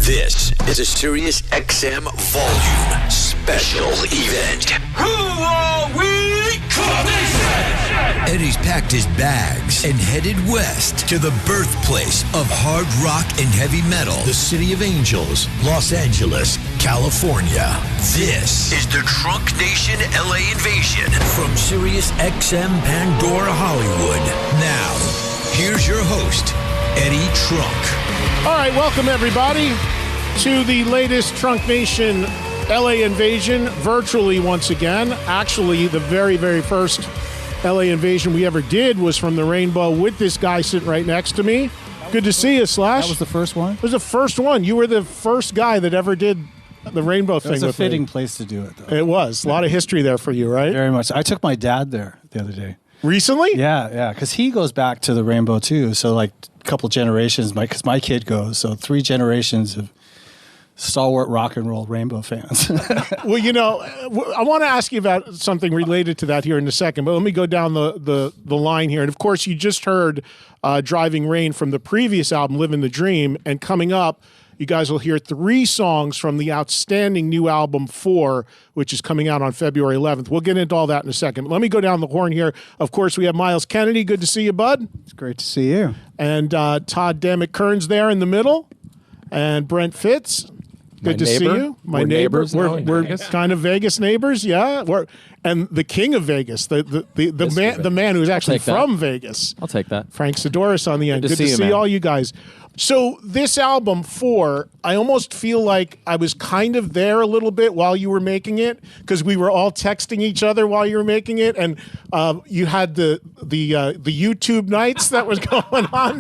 This is a Sirius XM Volume special event. Who are we? Trunk Nation! Eddie's packed his bags and headed west to the birthplace of hard rock and heavy metal, the City of Angels, Los Angeles, California. This is the Trunk Nation LA Invasion from Sirius XM Pandora Hollywood. Now, here's your host, Eddie Trunk. All right, welcome everybody to the latest Trunk Nation LA Invasion, virtually once again. Actually, the very, very first LA Invasion we ever did was from the Rainbow with this guy sitting right next to me. Good to see you, Slash. That was the first one? It was the first one. You were the first guy that ever did the Rainbow thing with me. It was a fitting place to do it, though. It was. A lot of history there for you, right? Very much. I took my dad there the other day. Recently? Yeah, because he goes back to the Rainbow, too. So, like, a couple generations, because my kid goes. So 3 generations of stalwart rock and roll Rainbow fans. Well, you know, I want to ask you about something related to that here in a second, but let me go down the line here. And of course, you just heard Driving Rain from the previous album, Living the Dream. And coming up, you guys will hear 3 songs from the outstanding new album 4, which is coming out on February 11th. We'll get into all that in a second. Let me go down the horn here. Of course, we have Miles Kennedy. Good to see you, bud. It's great to see you. And Todd Dammit Kearns there in the middle. And Brent Fitz. Good to see you. My neighbor. We're kind of Vegas neighbors, yeah. And the king of Vegas, the man who's actually from Vegas. I'll take that. Frank Sidoris on the end. Good to see you, all you guys. So this album 4, I almost feel like I was kind of there a little bit while you were making it, because we were all texting each other while you were making it, and you had the YouTube nights that was going on.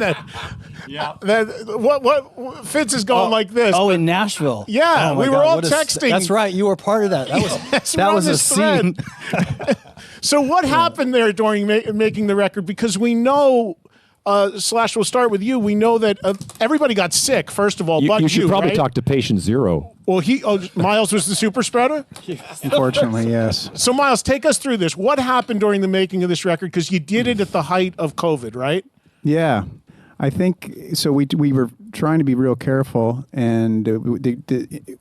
What Fitz is going like this. Oh, in Nashville. Yeah, we were all texting. That's right. You were part of that. That was a scene. So what happened there during making the record? Because we know. Slash, we'll start with you. We know that everybody got sick, first of all. You should probably right? talk to patient 0. Well, Miles was the super spreader? Unfortunately, yes. So, Miles, take us through this. What happened during the making of this record? Because you did it at the height of COVID, right? Yeah. I think, so we were trying to be real careful, and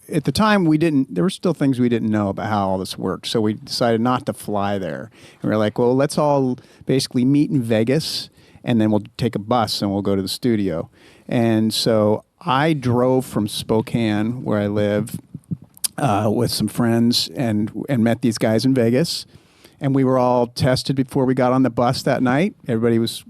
at the time there were still things we didn't know about how all this worked, so we decided not to fly there. And we were like, well, let's all basically meet in Vegas, and then we'll take a bus and we'll go to the studio. And so I drove from Spokane, where I live, with some friends and met these guys in Vegas. And we were all tested before we got on the bus that night. Everybody was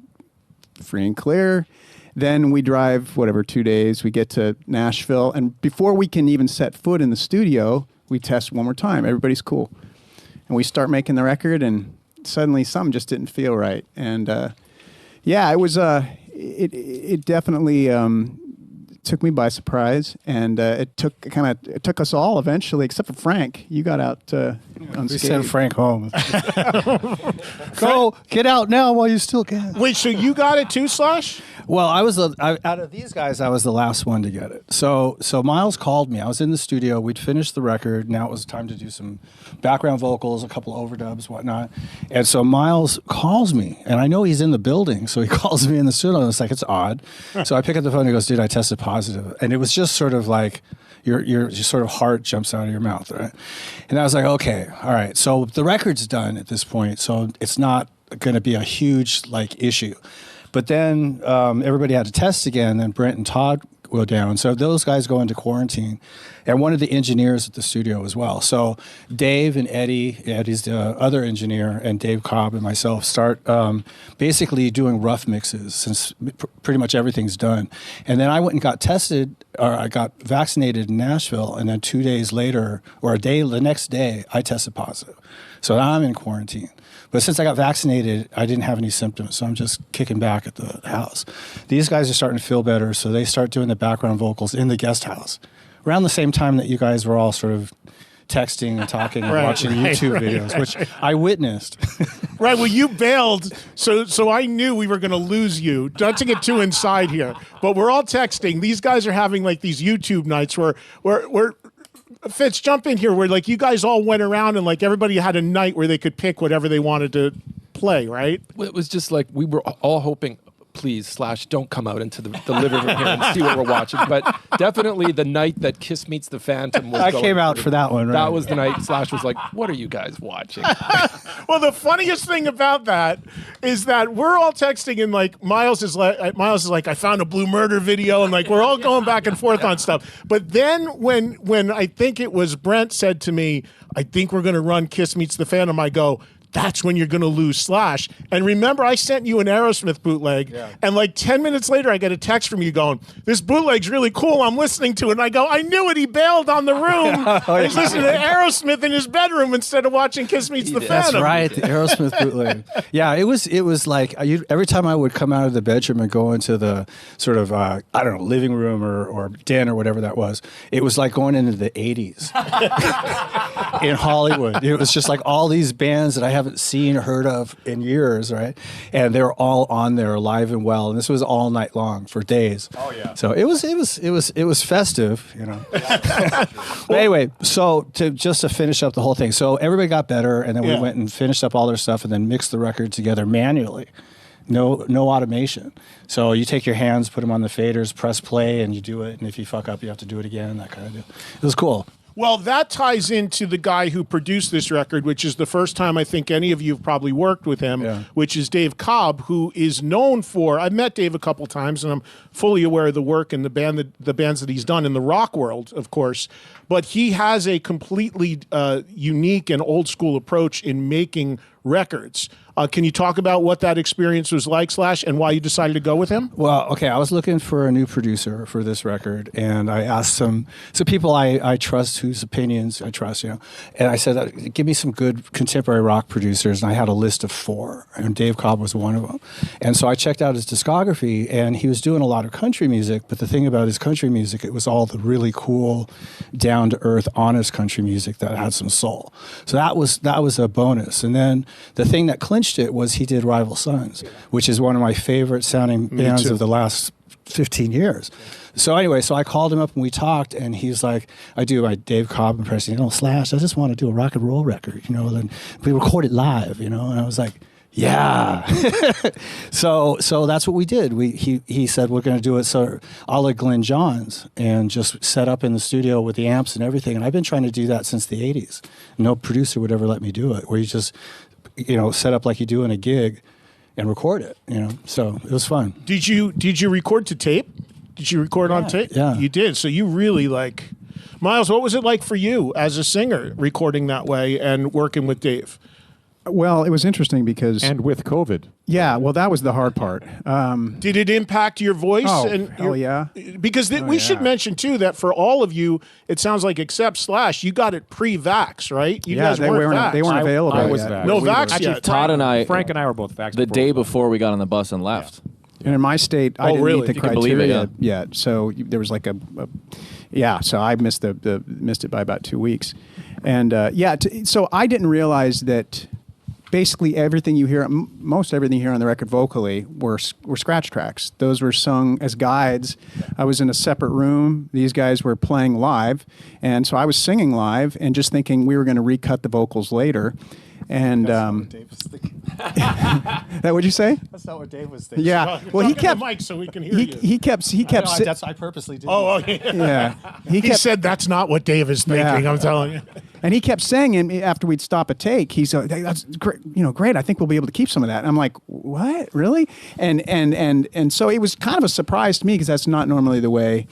free and clear. Then we drive, 2 days. We get to Nashville. And before we can even set foot in the studio, we test one more time. Everybody's cool. And we start making the record, and suddenly something just didn't feel right. And yeah, it was. It definitely took me by surprise, and it took us all eventually, except for Frank. You got out unscathed. We sent Frank home. Go get out now while you still can. Wait, so you got it too, Slash? Well, out of these guys, I was the last one to get it. So Miles called me. I was in the studio. We'd finished the record. Now it was time to do some background vocals, a couple overdubs, whatnot. And so Miles calls me, and I know he's in the building. So he calls me in the studio, and it's like, it's odd. So I pick up the phone, and he goes, dude, I tested positive. And it was just sort of like your sort of heart jumps out of your mouth, right? And I was like, okay, all right. So the record's done at this point, so it's not going to be a huge issue. But then everybody had to test again, and Brent and Todd go down. So those guys go into quarantine, and one of the engineers at the studio as well. So Dave and Eddie's the other engineer, and Dave Cobb and myself start basically doing rough mixes since pretty much everything's done. And then I went and got tested, or I got vaccinated in Nashville, and then 2 days later, or the next day, I tested positive. So now I'm in quarantine. But since I got vaccinated, I didn't have any symptoms, so I'm just kicking back at the house. These guys are starting to feel better, so they start doing the background vocals in the guest house around the same time that you guys were all sort of texting and talking and watching YouTube videos, which I witnessed. Right, well, you bailed, so I knew we were going to lose you. Not to get too inside here, but we're all texting. These guys are having these YouTube nights where Fitz, jump in here, where you guys all went around and everybody had a night where they could pick whatever they wanted to play, right? It was just we were all hoping please, Slash, don't come out into the living room here and see what we're watching. But definitely the night that Kiss Meets the Phantom was I going came out through, for that one, right? That was the night Slash was like, what are you guys watching? Well, the funniest thing about that is that we're all texting and like Miles is like, I found a Blue Murder video, and like we're all going back and forth on stuff. But then when I think it was Brent said to me, I think we're going to run Kiss Meets the Phantom, I go, that's when you're going to lose Slash. And remember, I sent you an Aerosmith bootleg, and like 10 minutes later, I get a text from you going, this bootleg's really cool. I'm listening to it. And I go, I knew it. He bailed on the room. He's listening to Aerosmith in his bedroom instead of watching Kiss Meets the Phantom. That's right, the Aerosmith bootleg. Yeah, it was like every time I would come out of the bedroom and go into the sort of I don't know, living room or den or whatever that was, it was like going into the 80s in Hollywood. It was just like all these bands that I haven't seen or heard of in years, right? And they were all on there, alive and well. And this was all night long for days. Oh yeah. So it was festive, you know. But anyway, so to finish up the whole thing, so everybody got better, and then we went and finished up all their stuff, and then mixed the record together manually. No automation. So you take your hands, put them on the faders, press play, and you do it. And if you fuck up, you have to do it again. That kind of deal. It was cool. Well, that ties into the guy who produced this record, which is the first time I think any of you have probably worked with him, which is Dave Cobb, who is known for, I've met Dave a couple times, and I'm fully aware of the work and the bands that he's done in the rock world, of course, but he has a completely unique and old school approach in making records. Can you talk about what that experience was like, Slash, and why you decided to go with him? Well, okay, I was looking for a new producer for this record, and I asked some people I trust, whose opinions I trust, you know, and I said, give me some good contemporary rock producers, and I had a list of 4, and Dave Cobb was one of them. And so I checked out his discography, and he was doing a lot of country music, but the thing about his country music, it was all the really cool, down-to-earth, honest country music that had some soul. So that was a bonus. And then the thing that clinched it was he did Rival Sons, which is one of my favorite sounding bands of the last 15 years. So anyway, so I called him up and we talked, and he's like, I do my Dave Cobb impression, Slash, I just want to do a rock and roll record, then we record it live, and I was like, yeah. So that's what we did. He said, we're going to do it so a la Glenn Johns, and just set up in the studio with the amps and everything. And I've been trying to do that since the 80s. No producer would ever let me do it, where you just set up like you do in a gig and record it, so it was fun. Did you record to tape? Did you record on tape? Yeah. You did. So you really Miles, what was it like for you as a singer recording that way and working with Dave? Well, it was interesting because... And with COVID. Yeah, well, that was the hard part. Did it impact your voice? Oh, and hell yeah. Because we should mention, too, that for all of you, it sounds like, except Slash, you got it pre-vax, right? You guys weren't vaxxed. They weren't available I was yet. vaxxed. No vax Actually, yet. Todd and I, Frank and I were both vaxxed the day before we got on the bus and left. And in my state, I didn't really? meet the You can believe it, criteria yet. So there was like so I missed missed it by about 2 weeks. And so I didn't realize that basically everything you hear, most everything you hear on the record vocally were scratch tracks. Those were sung as guides. I was in a separate room. These guys were playing live. And so I was singing live and just thinking we were going to recut the vocals later. And That's not what Dave was thinking. that what'd you say? That's not what Dave was thinking. Yeah. Well, he kept mic so we can hear you. he kept I purposely did. yeah. He said that's not what Dave is thinking. I'm telling you. And he kept saying, and after we'd stop a take, he's like, "That's great, great. I think we'll be able to keep some of that." And I'm like, "What, really?" And so it was kind of a surprise to me because that's not normally the way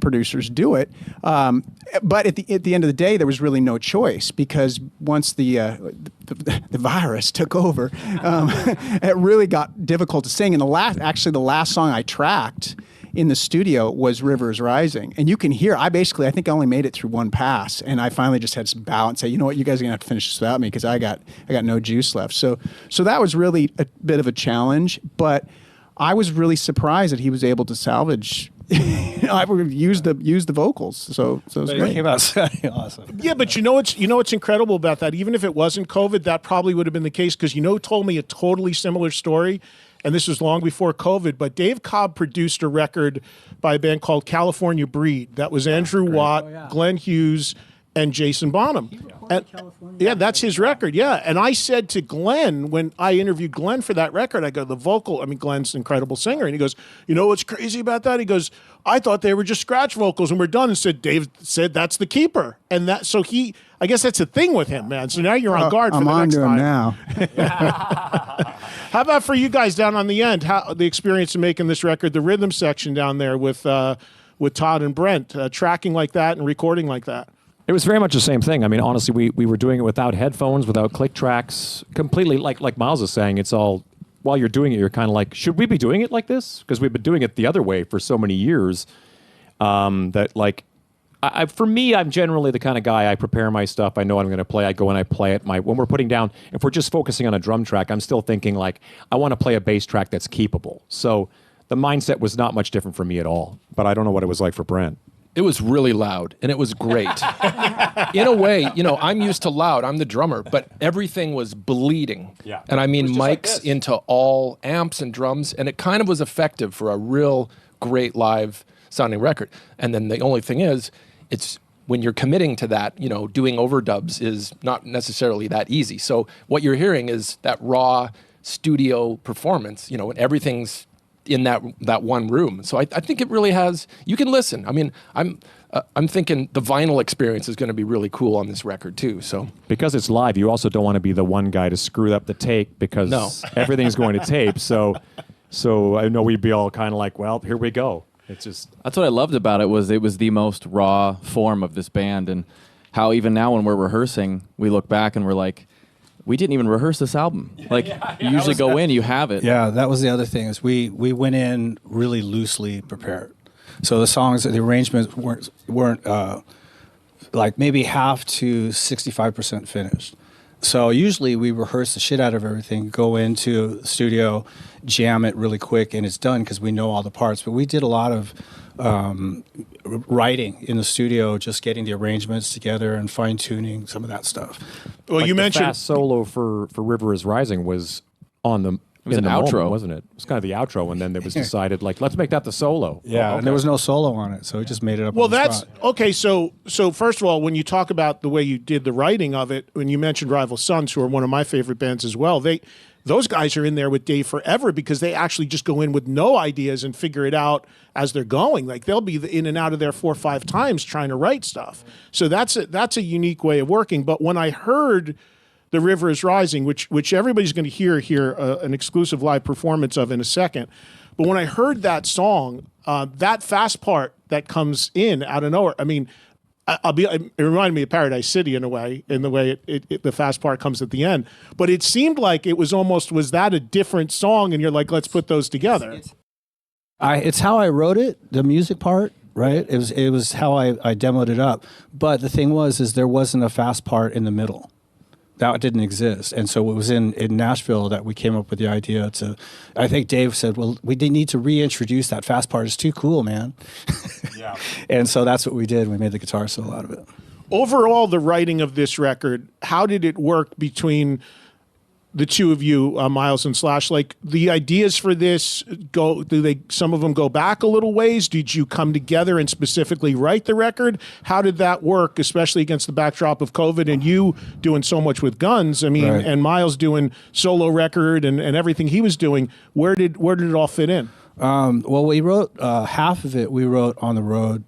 producers do it. But at the end of the day, there was really no choice because once the virus took over, it really got difficult to sing. And the last song I tracked in the studio was Rivers Rising. And you can hear, I think I only made it through one pass. And I finally just had to bow and say, you know what, you guys are going to have to finish this without me because I got no juice left. So that was really a bit of a challenge. But I was really surprised that he was able to salvage I would use the vocals. So it was great. It came out sounding awesome. Yeah, but you know what's incredible about that? Even if it wasn't COVID, that probably would have been the case because told me a totally similar story, and this was long before COVID, but Dave Cobb produced a record by a band called California Breed. That was Andrew Watt, Glenn Hughes, and Jason Bonham. And, yeah, that's his record. Yeah. And I said to Glenn, when I interviewed Glenn for that record, I go, the vocal, I mean, Glenn's an incredible singer. And he goes, you know what's crazy about that? He goes, I thought they were just scratch vocals and we're done. And said, Dave said, that's the keeper. And that, so I guess that's the thing with him, man. So now you're on guard for the next time. I'm on to him now. How about for you guys down on the end? How the experience of making this record, the rhythm section down there with Todd and Brent, tracking like that and recording like that? It was very much the same thing. I mean, honestly, we were doing it without headphones, without click tracks, completely like Miles is saying. It's all, while you're doing it, you're kind of like, should we be doing it like this? Because we've been doing it the other way for so many years that like, for me, I'm generally the kind of guy, I prepare my stuff. I know what I'm going to play. I go and I play it. When we're putting down, if we're just focusing on a drum track, I'm still thinking like, I want to play a bass track that's keepable. So the mindset was not much different for me at all. But I don't know what it was like for Brent. It was really loud, and it was great. In a way, I'm used to loud. I'm the drummer, but everything was bleeding. Yeah. And I mean, mics like this. into all amps and drums, and it kind of was effective for a real great live sounding record. And then the only thing is, it's when you're committing to that, doing overdubs is not necessarily that easy. So what you're hearing is that raw studio performance, and everything's in that one room. So I think it really has, you can listen. I mean, I'm thinking the vinyl experience is going to be really cool on this record too. So because it's live, you also don't want to be the one guy to screw up the tape because everything's going to tape. So I know we'd be all kind of like, well, here we go. It's just, That's what I loved about it was the most raw form of this band, and how even now when we're rehearsing, we look back and we're like, we didn't even rehearse this album. Like, you usually go in, you have it. Yeah, that was the other thing, is we went in really loosely prepared. So the songs, the arrangements weren't like maybe half to 65% finished. So usually we rehearse the shit out of everything, go into the studio, jam it really quick, and it's done because we know all the parts. But we did a lot of writing in the studio, just getting the arrangements together and fine-tuning some of that stuff. Well, like you the mentioned fast solo for River is Rising was on the. It was an outro, moment, wasn't it? It was kind of the outro, and then it was decided like, let's make that the solo. Yeah, okay. And there was no solo on it, so we just made it up. Well, on the that's spot. okay. So first of all, when you talk about the way you did the writing of it, when you mentioned Rival Sons, who are one of my favorite bands as well, those guys are in there with Dave forever because they actually just go in with no ideas and figure it out as they're going. Like they'll be in and out of there 4 or 5 times trying to write stuff. So that's a unique way of working. But when I heard The River is Rising, which everybody's going to hear here an exclusive live performance of in a second. But when I heard that song, that fast part that comes in out of nowhere, I mean, it reminded me of Paradise City in a way, in the way the fast part comes at the end. But it seemed like it was that a different song? And you're like, let's put those together. It's how I wrote it, the music part, right? It was how I demoed it up. But the thing is there wasn't a fast part in the middle. That didn't exist. And so it was in Nashville that we came up with the idea to, I think Dave said, well, we need to reintroduce that fast part. It's too cool, man. Yeah. And so that's what we did. We made the guitar solo out of it. Overall, the writing of this record, how did it work between the two of you, Miles and Slash? Like the ideas for this some of them go back a little ways? Did you come together and specifically write the record? How did that work, especially against the backdrop of COVID and you doing so much with Guns? I mean, right. And Miles doing solo record and everything he was doing. Where did it all fit in? Well, we wrote half of it. We wrote on the road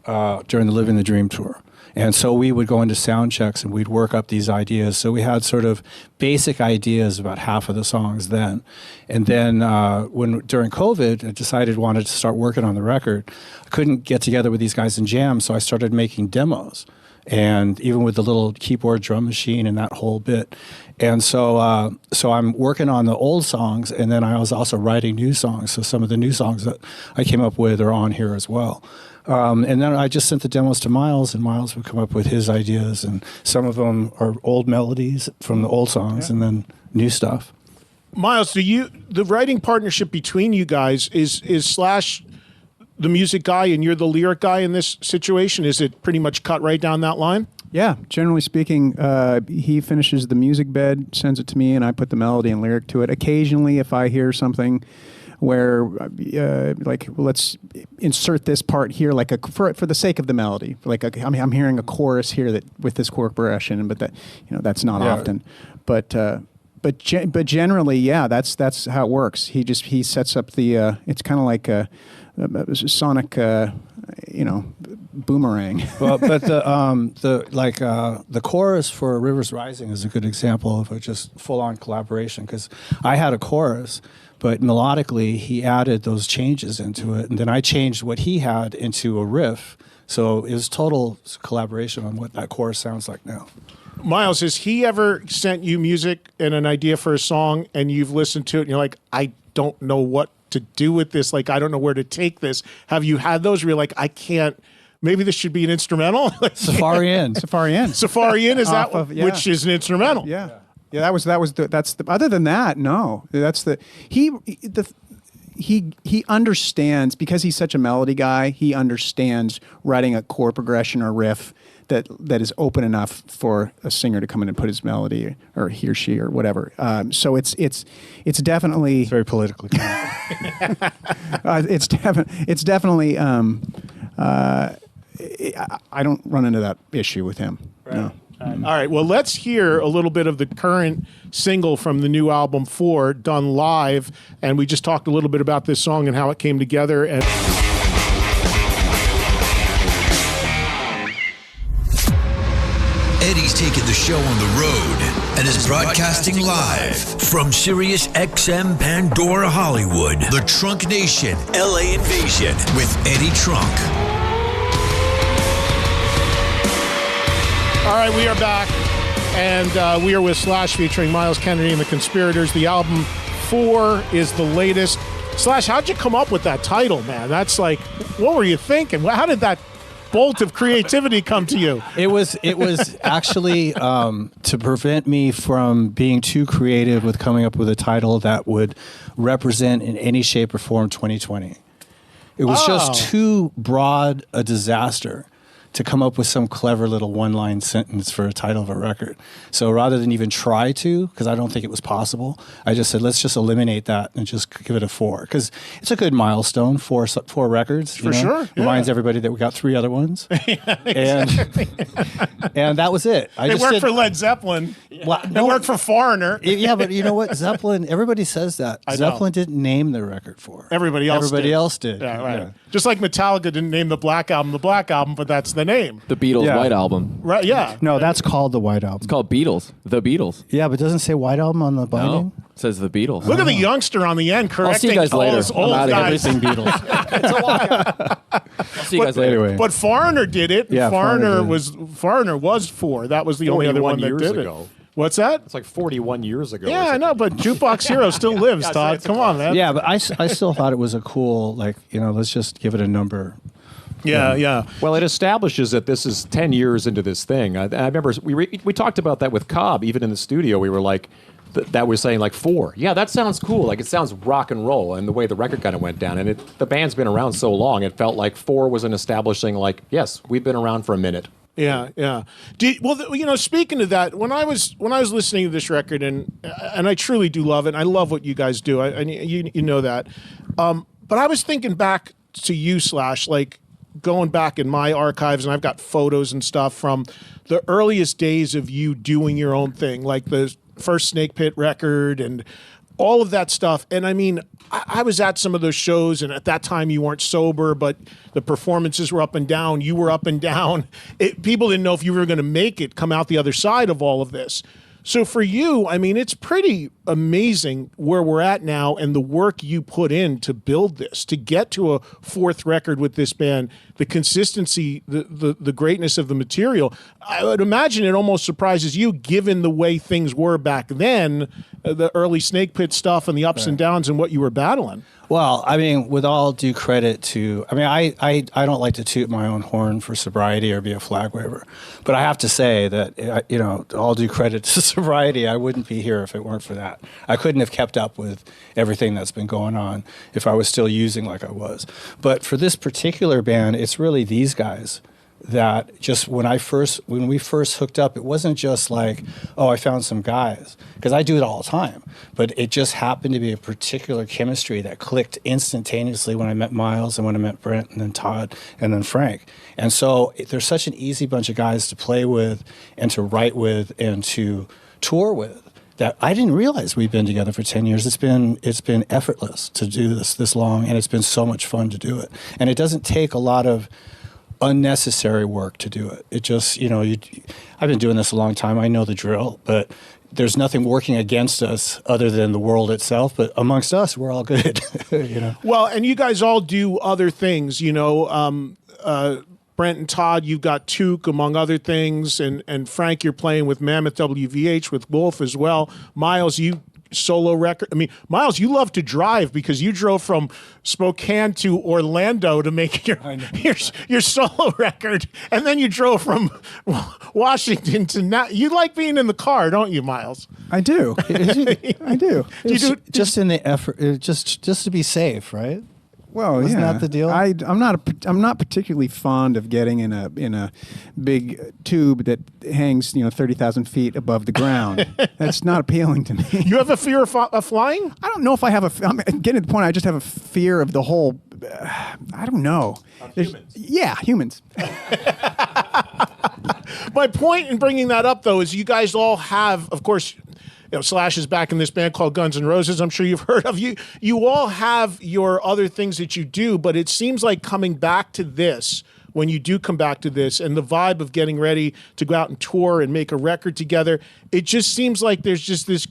during the Living the Dream tour. And so we would go into sound checks and we'd work up these ideas. So we had sort of basic ideas about half of the songs then. And then during COVID, I wanted to start working on the record. I couldn't get together with these guys and jam, so I started making demos. And even with the little keyboard drum machine and that whole bit. And so I'm working on the old songs, and then I was also writing new songs. So some of the new songs that I came up with are on here as well. And then I just sent the demos to Miles, and Miles would come up with his ideas, and some of them are old melodies from the old songs, and then new stuff. Miles, the writing partnership between you guys is Slash the music guy and you're the lyric guy in this situation? Is it pretty much cut right down that line? Yeah, generally speaking, he finishes the music bed, sends it to me, and I put the melody and lyric to it. Occasionally, if I hear something where like let's insert this part here, like for the sake of the melody. Like I'm hearing a chorus here that with this chord progression, but that that's not often. But generally, yeah, that's how it works. He sets up the. It's kind of like a sonic, boomerang. Well, but the chorus for Rivers Rising is a good example of a just full-on collaboration, because I had a chorus, but melodically he added those changes into it, and then I changed what he had into a riff. So it was total collaboration on what that chorus sounds like now. Miles, has he ever sent you music and an idea for a song, and you've listened to it and you're like, I don't know what to do with this, like I don't know where to take this? Have you had those where you're like, I can't, maybe this should be an instrumental? Safari Inn. Safari Inn. Safari Inn is that which is an instrumental. Yeah. That's the other than that, no. That's he understands, because he's such a melody guy, he understands writing a chord progression or riff that is open enough for a singer to come in and put his melody, or he or she or whatever. So it's definitely It's very politically correct. it's definitely I don't run into that issue with him. Right. No. All right, well, let's hear a little bit of the current single from the new album 4, done live, and we just talked a little bit about this song and how it came together. And Eddie's taking the show on the road and is broadcasting live from Sirius XM Pandora Hollywood, the Trunk Nation LA Invasion with Eddie Trunk. all right, we are back, and we are with Slash featuring Miles Kennedy and the Conspirators. The album 4 is the latest. Slash, how'd you come up with that title, man? That's like, what were you thinking? How did that bolt of creativity come to you? It was actually to prevent me from being too creative with coming up with a title that would represent in any shape or form 2020. It was just too broad a disaster to come up with some clever little one-line sentence for a title of a record. So rather than even try to, because I don't think it was possible, I just said, let's just eliminate that and just give it a 4. Because it's a good milestone, 4 records. For sure. Yeah. Reminds everybody that we got 3 other ones. And that was it. It worked for Led Zeppelin. Well, it worked for Foreigner. Yeah, but you know what? Zeppelin, everybody says that. Zeppelin didn't name the record 4. Everybody else did. Yeah, right. Yeah. Just like Metallica didn't name the Black Album, but that's the name. The Beatles' Yeah. White Album. Right, yeah. No, that's called the White Album. It's called Beatles. The Beatles. Yeah, but it doesn't say White Album on the binding? No, it says the Beatles. Look at the youngster on the end I'll correcting see you guys all later. those I'm old out of here. guys. Everything Beatles. I'll see you guys later. Anyway. But Foreigner did it. Yeah, Foreigner Foreigner was 4. That was the only other 41 one that years did ago. it. What's that? It's like 41 years ago. Yeah, I know, but Jukebox Hero still lives, Todd. Come on, man. Yeah, but I still thought it was a cool, let's just give it a number. Yeah. Well, it establishes that this is 10 years into this thing. I remember we talked about that with Cobb, even in the studio. We were like, that was saying like 4. Yeah, that sounds cool. Like it sounds rock and roll, and the way the record kind of went down. And the band's been around so long, it felt like 4 was an establishing, like, yes, we've been around for a minute. Yeah. Speaking of that, when I was listening to this record, and I truly do love it, and I love what you guys do. You know that. But I was thinking back to you, Slash, like going back in my archives, and I've got photos and stuff from the earliest days of you doing your own thing, like the first Snake Pit record and all of that stuff. And I mean, I was at some of those shows, and at that time you weren't sober, but the performances were up and down. You were up and down. People didn't know if you were going to come out the other side of all of this. So for you, I mean, it's pretty amazing where we're at now and the work you put in to build this, to get to a 4th record with this band, the consistency, the greatness of the material. I would imagine it almost surprises you, given the way things were back then, the early Snake Pit stuff and the ups and downs and what you were battling. Well, I mean, with all due credit to, I don't like to toot my own horn for sobriety or be a flag waver, but I have to say that, all due credit to sobriety, I wouldn't be here if it weren't for that. I couldn't have kept up with everything that's been going on if I was still using like I was. But for this particular band, it's really these guys. that just when we first hooked up, it wasn't just like, oh, I found some guys, because I do it all the time, but it just happened to be a particular chemistry that clicked instantaneously when I met Miles and when I met Brent and then Todd and then Frank. And so there's such an easy bunch of guys to play with and to write with and to tour with, that I didn't realize we'd been together for 10 years. It's been effortless to do this long, and it's been so much fun to do it. And it doesn't take a lot of unnecessary work to do it. It just, I've been doing this a long time. I know the drill, but there's nothing working against us other than the world itself. But amongst us, we're all good. Well, and you guys all do other things, Brent and Todd, you've got Took, among other things, and Frank, you're playing with Mammoth WVH with Wolf as well. Miles, you solo record. I mean, Miles, you love to drive because you drove from Spokane to Orlando to make your solo record, and then you drove from Washington to you like being in the car, don't you, Miles? I do. I do. Just in the effort, just to be safe, right? Well, Wasn't that the deal? I'm not particularly fond of getting in a big tube that hangs 30,000 feet above the ground. That's not appealing to me. You have a fear of flying? I don't know if I have I'm getting to the point. I just have a fear of the whole. I don't know. Humans. Yeah, humans. My point in bringing that up, though, is you guys all have, of course. Slash is back in this band called Guns N' Roses. I'm sure you've heard of. You all have your other things that you do, but it seems like coming back to this, when you do come back to this, and the vibe of getting ready to go out and tour and make a record together, it just seems like there's just this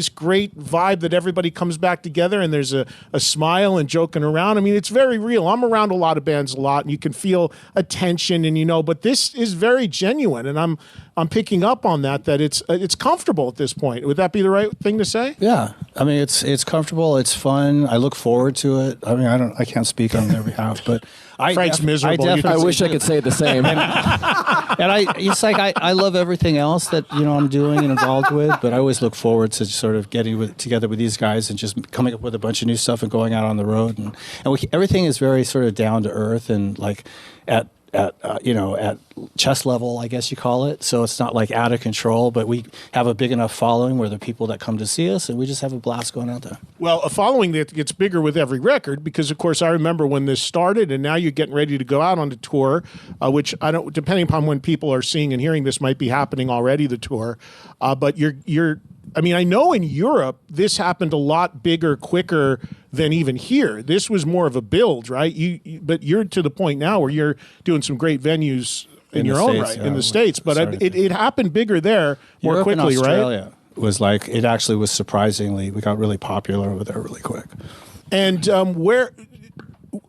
great vibe that everybody comes back together and there's a smile and joking around. I mean, it's very real. I'm around a lot of bands a lot, and you can feel a tension, and but this is very genuine, and I'm picking up on that it's comfortable at this point. Would that be the right thing to say? Yeah. I mean, it's comfortable, it's fun. I look forward to it. I mean, I can't speak on their behalf, but Frank's miserable. I wish I could say the same. And it's like I love everything else that I'm doing and involved with, but I always look forward to sort of getting together with these guys and just coming up with a bunch of new stuff and going out on the road, and everything is very sort of down to earth and like at chest level, I guess you call it. So it's not like out of control, but we have a big enough following where the people that come to see us, and we just have a blast going out there. Well, a following that gets bigger with every record, because of course I remember when this started, and now you're getting ready to go out on the tour, which depending upon when people are seeing and hearing this, might be happening already, the tour. But I mean, I know in Europe this happened a lot bigger, quicker than even here. This was more of a build, right? But you're to the point now where you're doing some great venues in your own right, in the States. But it happened bigger there more Europe quickly, and Australia right? Was like, it actually was surprisingly, we got really popular over there really quick. And where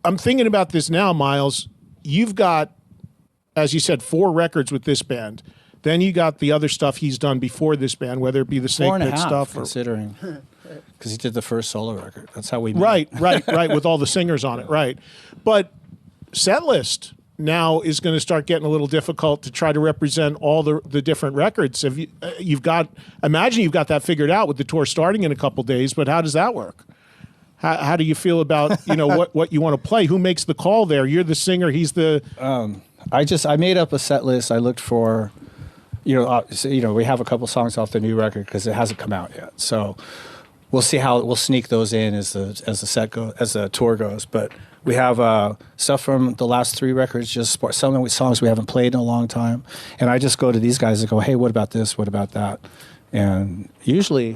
I'm thinking about this now, Miles, you've got, as you said, 4 records with this band. Then you got the other stuff he's done before this band, whether it be the Snake Pit stuff, considering, because he did the first solo record. That's how we met. Right, with all the singers on it, right? But Setlist now is going to start getting a little difficult to try to represent all the different records. Have imagine you've got that figured out with the tour starting in a couple days, but how does that work? How do you feel about what you want to play? Who makes the call there? You're the singer. He's the. I made up a set list. I looked for. We have a couple songs off the new record because it hasn't come out yet. So we'll see how we'll sneak those in as the tour goes. But we have stuff from the last 3 records, just some of the songs we haven't played in a long time. And I just go to these guys and go, hey, what about this? What about that? And usually,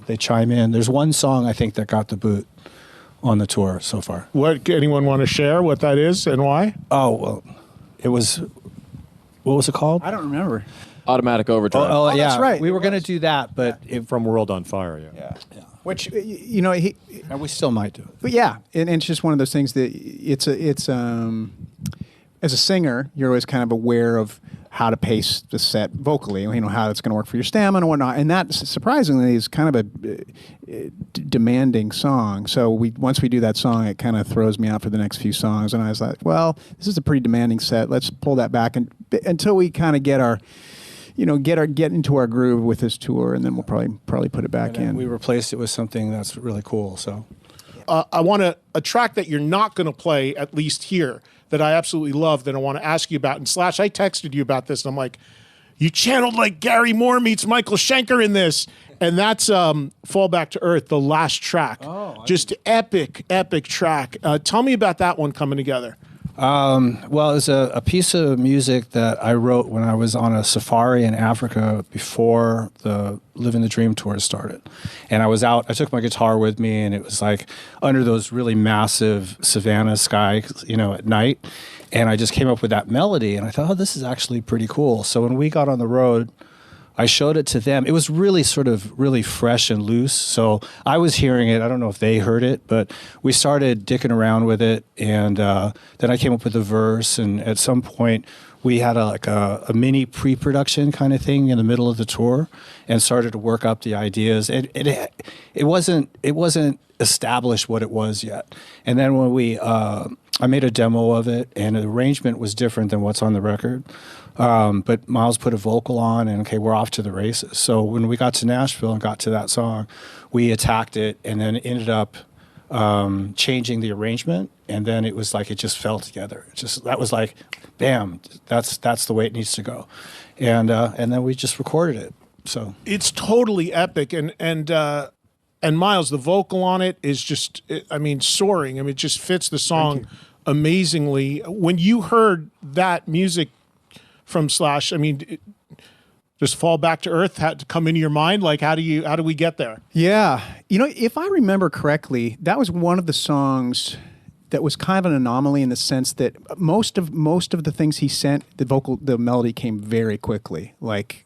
they chime in. There's one song I think that got the boot on the tour so far. Anyone want to share what that is and why? Oh, well, it was. What was it called? I don't remember. Automatic Overdrive. Oh, yeah, that's right. We were going to do that, but From World on Fire, yeah. Which And we still might do it. But yeah, and it's just one of those things that it's as a singer, you're always kind of aware of how to pace the set vocally, how it's going to work for your stamina and whatnot. And that surprisingly is kind of a demanding song. So once we do that song, it kind of throws me out for the next few songs. And I was like, well, this is a pretty demanding set. Let's pull that back until we kind of get our. Get into our groove with this tour, and then we'll probably put it back in. We replaced it with something that's really cool. So, I want a track that you're not going to play, at least here, that I absolutely love that I want to ask you about. And Slash, I texted you about this, and I'm like, you channeled like Gary Moore meets Michael Schenker in this. And that's Fall Back to Earth, the last track. Just epic track. Tell me about that one coming together. Well, it's a piece of music that I wrote when I was on a safari in Africa before the Living the Dream tour started. And I was out, I took my guitar with me, and it was like under those really massive savanna skies, at night. And I just came up with that melody, and I thought, oh, this is actually pretty cool. So when we got on the road, I showed it to them. It was really sort of really fresh and loose. So I was hearing it. I don't know if they heard it, but we started dicking around with it. And then I came up with a verse. And at some point, we had a mini pre-production kind of thing in the middle of the tour and started to work up the ideas. It wasn't established what it was yet. And then when I made a demo of it, and the arrangement was different than what's on the record. But Miles put a vocal on, and okay, we're off to the races. So when we got to Nashville and got to that song, we attacked it, and then ended up changing the arrangement, and then it was like it just fell together. That was like, bam, that's the way it needs to go, and then we just recorded it. So it's totally epic, and Miles, the vocal on it is just, soaring. It just fits the song amazingly. When you heard that music from Slash, just Fall Back to Earth had to come into your mind? Like, how do we get there? Yeah. If I remember correctly, that was one of the songs that was kind of an anomaly in the sense that most of the things he sent, the melody came very quickly. Like,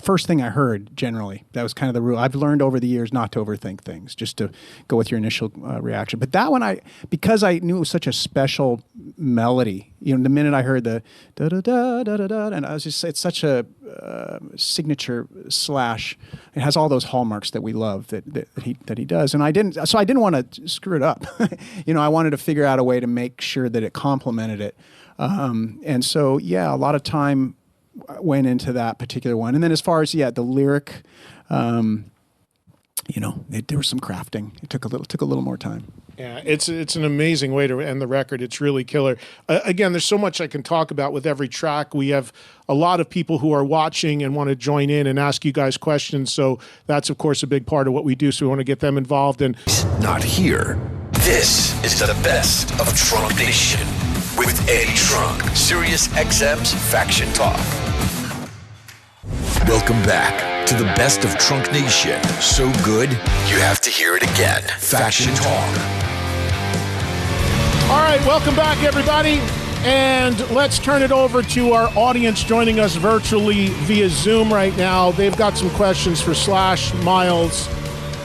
first thing I heard, generally. That was kind of the rule. I've learned over the years not to overthink things, just to go with your initial reaction. But that one, because I knew it was such a special melody, the minute I heard the da-da-da-da-da-da, and I was just, it's such a signature Slash. It has all those hallmarks that we love that he does. And I didn't want to screw it up. I wanted to figure out a way to make sure that it complemented it. And so, yeah, a lot of time went into that particular one. And then as far as the lyric, there was some crafting. It took a little more time. Yeah, it's an amazing way to end the record. It's really killer. Again, there's so much I can talk about with every track. We have a lot of people who are watching and want to join in and ask you guys questions. So that's, of course, a big part of what we do. So we want to get them involved. And not here. This is the best of Trunk Nation with Eddie Trunk, Sirius XM's Faction Talk. Welcome back to the best of Trunk Nation. So good, you have to hear it again. Faction Talk. All right, welcome back, everybody. And let's turn it over to our audience joining us virtually via Zoom right now. They've got some questions for Slash, Miles,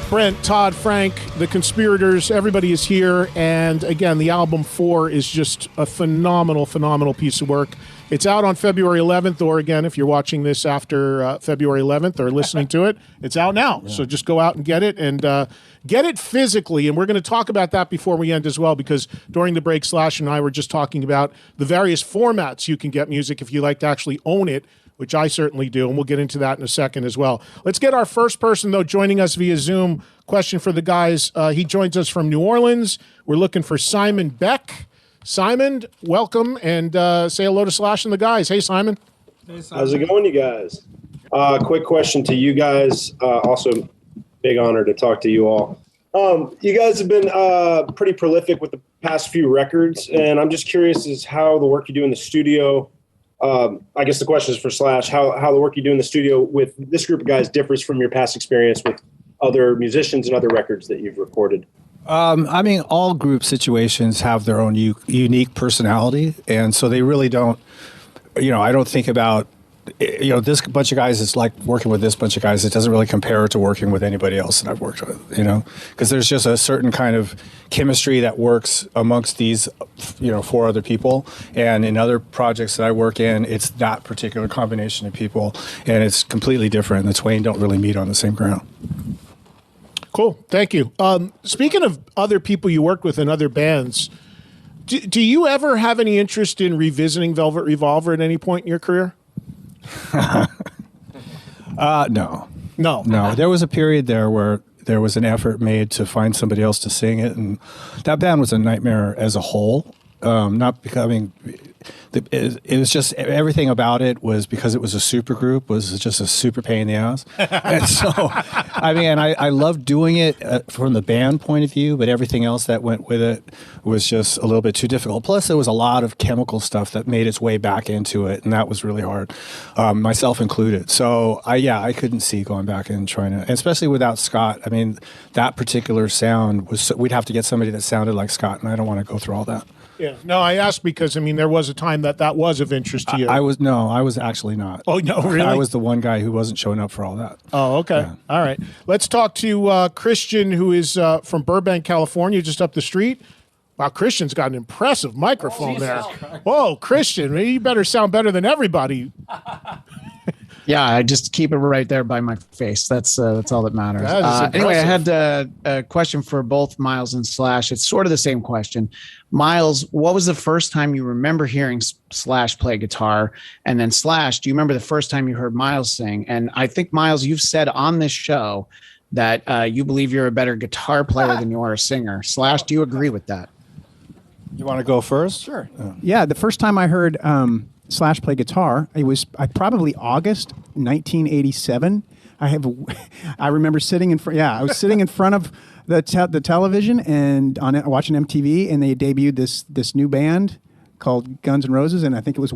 Brent, Todd, Frank, the Conspirators. Everybody is here. And again, the album 4 is just a phenomenal piece of work. It's out on February 11th, or again, if you're watching this after February 11th or listening to it, it's out now. Yeah. So just go out and get it, and get it physically. And we're going to talk about that before we end as well, because during the break, Slash and I were just talking about the various formats you can get music if you like to actually own it, which I certainly do, and we'll get into that in a second as well. Let's get our first person, though, joining us via Zoom. Question for the guys. He joins us from New Orleans. We're looking for Simon Beck. Simon, welcome, and say hello to Slash and the guys. Hey, Simon. Hey, Simon. How's it going, you guys? Quick question to you guys. Also, big honor to talk to you all. You guys have been pretty prolific with the past few records, and I'm just curious as how the work you do in the studio, I guess the question is for Slash, how the work you do in the studio with this group of guys differs from your past experience with other musicians and other records that you've recorded. All group situations have their own unique personality, and so they really don't, I don't think about, this bunch of guys is like working with this bunch of guys. It doesn't really compare to working with anybody else that I've worked with, because there's just a certain kind of chemistry that works amongst these, 4 other people. And in other projects that I work in, it's that particular combination of people, and it's completely different. The twain don't really meet on the same ground. Cool. Thank you. Speaking of other people you worked with in other bands, do you ever have any interest in revisiting Velvet Revolver at any point in your career? No. There was a period there where there was an effort made to find somebody else to sing it, and that band was a nightmare as a whole. not becoming. It was just everything about it was because it was a super group was just a super pain in the ass. And so, I mean, I loved doing it from the band point of view, but everything else that went with it was just a little bit too difficult. Plus, there was a lot of chemical stuff that made its way back into it, and that was really hard, myself included. So, I couldn't see going back and trying to, especially without Scott. I mean, that particular sound we'd have to get somebody that sounded like Scott, and I don't want to go through all that. Yeah. No, I asked because, I mean, there was a time that was of interest to you. I was actually not. Oh, no, really? I was the one guy who wasn't showing up for all that. Oh, okay. Yeah. All right. Let's talk to Christian, who is from Burbank, California, just up the street. Wow, Christian's got an impressive microphone there. Whoa, Christian, you better sound better than everybody. Yeah, I just keep it right there by my face. That's all that matters. impressive. Anyway, I had a question for both Miles and Slash. It's sort of the same question. Miles, what was the first time you remember hearing Slash play guitar? And then Slash, do you remember the first time you heard Miles sing? And I think, Miles, you've said on this show that you believe you're a better guitar player than you are a singer. Slash, do you agree with that? You want to go first? Sure. Yeah, the first time I heard Slash play guitar, it was probably August 1987. I remember sitting in front. Yeah, I was sitting in front of the television and watching MTV, and they debuted this new band called Guns N' Roses, and I think it was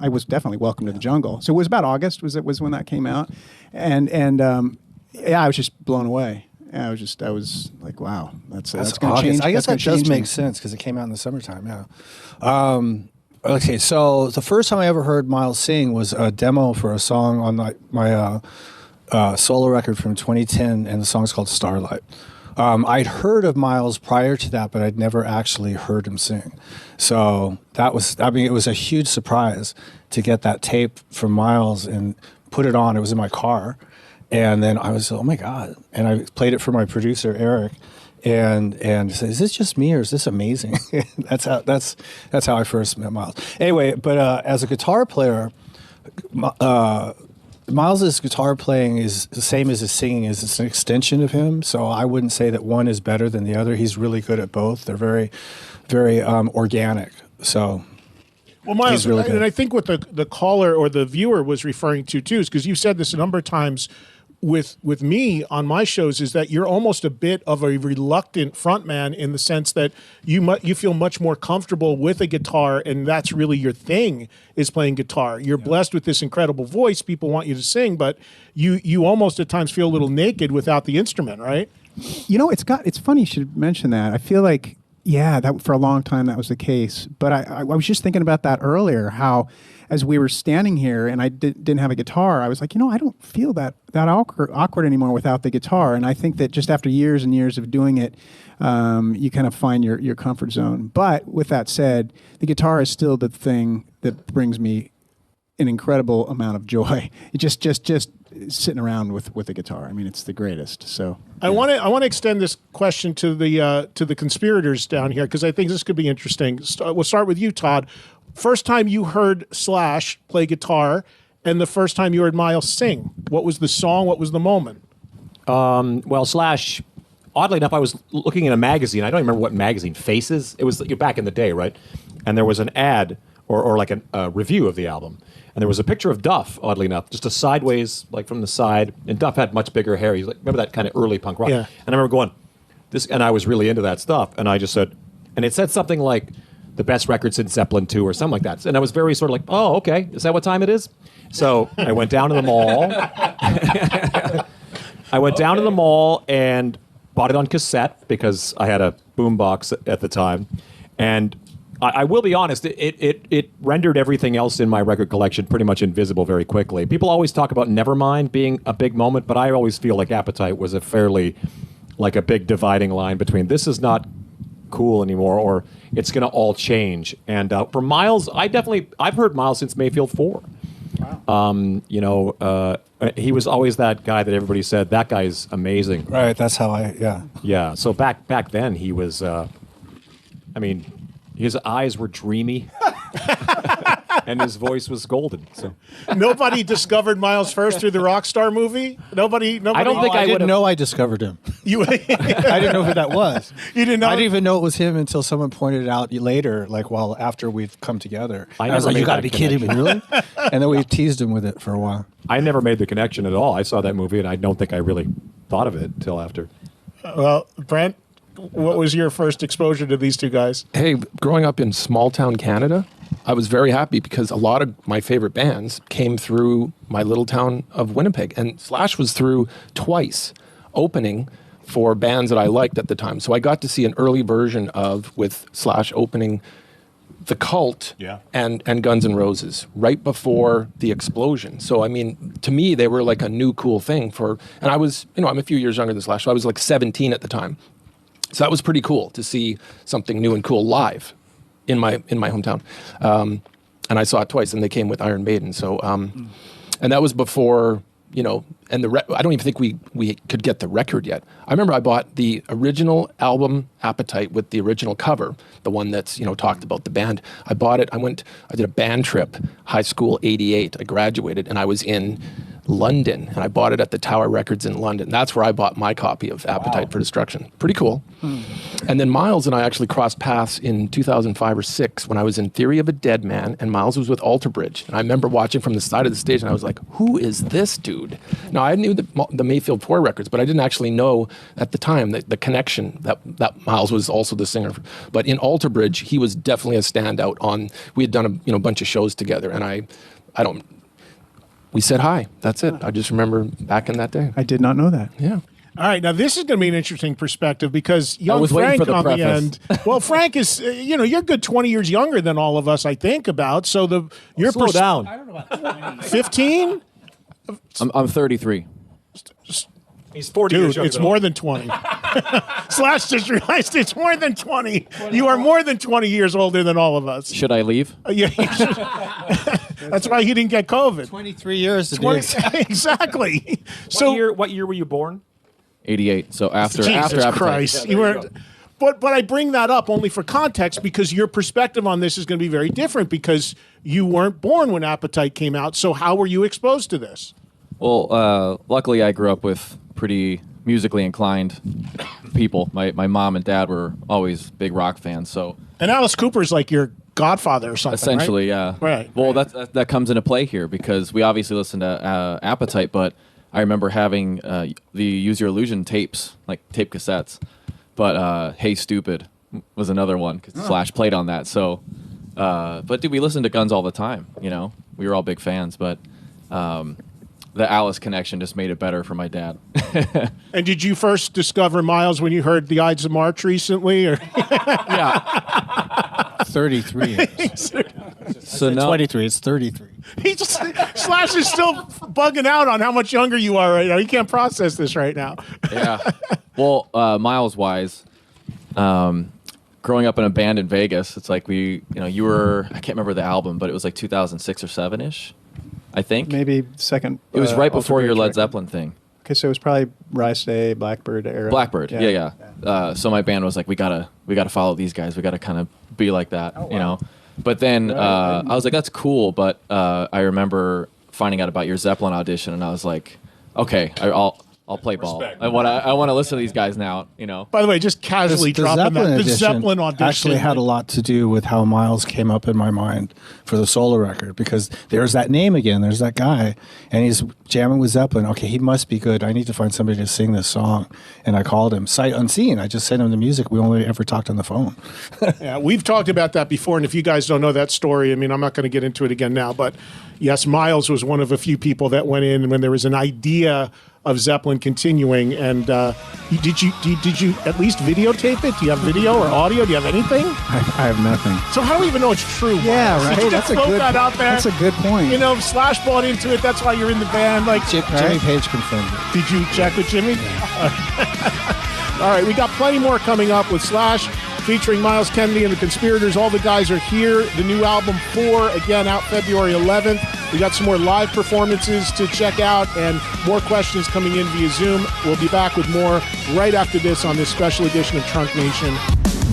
I was definitely Welcome to the Jungle. So it was about August was when that came out, and I was just blown away. I was like, wow, that's going to change. I guess that does make sense because it came out in the summertime. Yeah. Okay, so the first time I ever heard Miles sing was a demo for a song on my solo record from 2010, and the song's called Starlight. I'd heard of Miles prior to that, but I'd never actually heard him sing. So it was a huge surprise to get that tape from Miles and put it on. It was in my car. And then I was, oh my God. And I played it for my producer, Eric, and said, is this just me or is this amazing? That's how I first met Miles. Anyway, but as a guitar player, Miles's guitar playing is the same as his singing is. It's an extension of him. So I wouldn't say that one is better than the other. He's really good at both. They're very, very organic. So well, Miles, he's really good. And I think what the caller or the viewer was referring to too is because you've said this a number of times with me on my shows is that you're almost a bit of a reluctant frontman in the sense that you feel much more comfortable with a guitar, and that's really your thing is playing guitar. You're blessed with this incredible voice. People want you to sing, but you almost at times feel a little naked without the instrument, right? You know, it's funny you should mention that. I feel like, yeah, that for a long time that was the case. But I was just thinking about that earlier, how as we were standing here and I didn't have a guitar, I was like, I don't feel that awkward anymore without the guitar. And I think that just after years and years of doing it, you kind of find your comfort zone. But with that said, the guitar is still the thing that brings me an incredible amount of joy. Just sitting around with the guitar. I mean, it's the greatest. So I want to extend this question to the conspirators down here because I think this could be interesting. We'll start with you, Todd. First time you heard Slash play guitar, and the first time you heard Miles sing. What was the song? What was the moment? Well, Slash. Oddly enough, I was looking in a magazine. I don't remember what magazine. Faces. It was back in the day, right? And there was an ad or like a review of the album. And there was a picture of Duff, oddly enough, just a sideways, like from the side. And Duff had much bigger hair. He's like, remember that kind of early punk rock? Yeah. And I remember going, and I was really into that stuff. And I just said, and it said something like, the best record since Zeppelin 2 or something like that. And I was very sort of like, oh, okay, is that what time it is? So I went down to the mall. And bought it on cassette because I had a boombox at the time. And I will be honest, it rendered everything else in my record collection pretty much invisible very quickly. People always talk about Nevermind being a big moment, but I always feel like Appetite was a fairly, like a big dividing line between this is not cool anymore or it's going to all change. And for Miles, I've heard Miles since Mayfield 4. Wow. He was always that guy that everybody said, that guy's amazing. Right, that's how Yeah, so back then he was, his eyes were dreamy. and his voice was golden. So Nobody discovered Miles first through the Rockstar movie. Nobody. I don't think I didn't would've- know I discovered him. You. I didn't know who that was. You didn't know? I didn't even know it was him until someone pointed it out later, like after we've come together. I I was never like, "You made got to that be kidding me, really?" And then we teased him with it for a while. I never made the connection at all. I saw that movie, and I don't think I really thought of it until after. Well, Brent, what was your first exposure to these two guys? Hey, growing up in small town Canada, I was very happy because a lot of my favorite bands came through my little town of Winnipeg, and Slash was through twice opening for bands that I liked at the time. So I got to see an early version of, with Slash opening, The Cult and Guns N' Roses right before the explosion. So I mean, to me, they were like a new cool thing and I was, I'm a few years younger than Slash, so I was like 17 at the time. So that was pretty cool to see something new and cool live in my hometown. And I saw it twice, and they came with Iron Maiden. So, and that was before, and I don't even think we could get the record yet. I remember I bought the original album Appetite with the original cover, the one that's, talked about the band. I bought it. I did a band trip, high school, 88. I graduated, and I was in London, and I bought it at the Tower Records in London. That's where I bought my copy of Appetite for Destruction. Pretty cool. And then Miles and I actually crossed paths in 2005 or 6 when I was in Theory of a Dead Man, and Miles was with Alter Bridge. And I remember watching from the side of the stage, and I was like, who is this dude? Now, I knew the Mayfield 4 records, but I didn't actually know at the time the connection that Miles was also the singer. But in Alter Bridge, he was definitely a standout we had done a bunch of shows together, and we said hi. That's it. I just remember back in that day. I did not know that. Yeah. All right, now this is going to be an interesting perspective because young was waiting Frank for the on the preface. end. Well, Frank is, you're a good 20 years younger than all of us, I think, about. So your Slow down. 15? I'm 33. He's 40 years Dude, younger it's than more than 20. Slash just realized it's more than 20. You are more than 20 years older than all of us. Should I leave? Yeah, you should. That's why he didn't get COVID. 23 years to 20 exactly. So what year were you born? 88. So after Jesus Appetite. Christ, you weren't. But I bring that up only for context because your perspective on this is going to be very different because you weren't born when Appetite came out. So how were you exposed to this? Well, luckily I grew up with pretty musically inclined people. My mom and dad were always big rock fans, so And Alice Cooper's like your godfather or something, essentially, right? yeah. Right. Well, that comes into play here because we obviously listened to Appetite, but I remember having the Use Your Illusion tapes, like tape cassettes. But Hey Stupid was another one because Slash played on that. So, but dude, we listened to Guns all the time. We were all big fans, but the Alice connection just made it better for my dad. And did you first discover Miles when you heard the Ides of March recently? Or 33 years. So no, 23. It's 33. Slash is still bugging out on how much younger you are right now. He can't process this right now. yeah. Well, Miles wise, growing up in a band in Vegas, it's like you were, I can't remember the album, but it was like 2006 or 7 ish, I think. Maybe second. It was right before Alter your Bridge Led record. Zeppelin thing. Okay, so it was probably Rise Day, Blackbird era. Blackbird, yeah. So my band was like, we gotta follow these guys. We gotta kind of be like that, But then I was like, that's cool. But I remember finding out about your Zeppelin audition, and I was like, okay, I'll play ball. I want to listen to these guys now, By the way, just casually The dropping Zeppelin that. The edition Zeppelin audition actually had a lot to do with how Miles came up in my mind for the solo record because there's that name again. There's that guy, and he's jamming with Zeppelin. Okay, he must be good. I need to find somebody to sing this song. And I called him, sight unseen. I just sent him the music. We only ever talked on the phone. Yeah, we've talked about that before, and if you guys don't know that story, I mean, I'm not going to get into it again now, but yes, Miles was one of a few people that went in when there was an idea of Zeppelin continuing, and did you at least videotape it? Do you have video or audio? Do you have anything? I have nothing. So how do we even know it's true? Yeah, Miles? right. Did you That's just a float good. that out there? That's a good point. Slash bought into it. That's why you're in the band. Like, Jimmy Page confirmed it. did you check with Jimmy? All right, we got plenty more coming up with Slash, featuring Miles Kennedy and the Conspirators. All the guys are here. The new album 4, again, out February 11th. We got some more live performances to check out and more questions coming in via Zoom. We'll be back with more right after this on this special edition of Trunk Nation.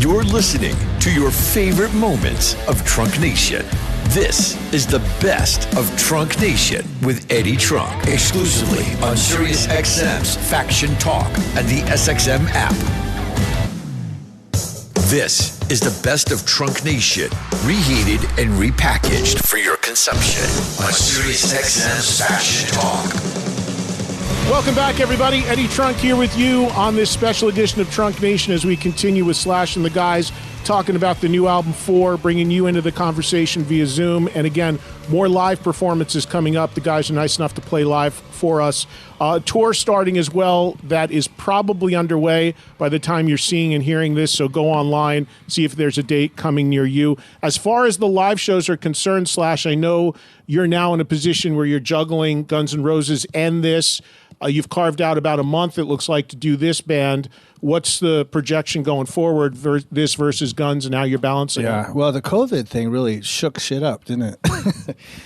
You're listening to your favorite moments of Trunk Nation. This is the best of Trunk Nation with Eddie Trunk, exclusively on SiriusXM's Faction Talk and the SXM app. This is the best of Trunk Nation, reheated and repackaged for your consumption on SiriusXM's Faction Talk. Welcome back, everybody. Eddie Trunk here with you on this special edition of Trunk Nation as we continue with Slash and the guys talking about the new album 4, bringing you into the conversation via Zoom. And again, more live performances coming up. The guys are nice enough to play live for us. Tour starting as well that is probably underway by the time you're seeing and hearing this, so go online, see if there's a date coming near you. As far as the live shows are concerned, Slash, I know you're now in a position where you're juggling Guns N' Roses and this. You've carved out about a month, it looks like, to do this band. What's the projection going forward, this versus Guns, and how you're balancing it? Yeah, well, the COVID thing really shook shit up, didn't it?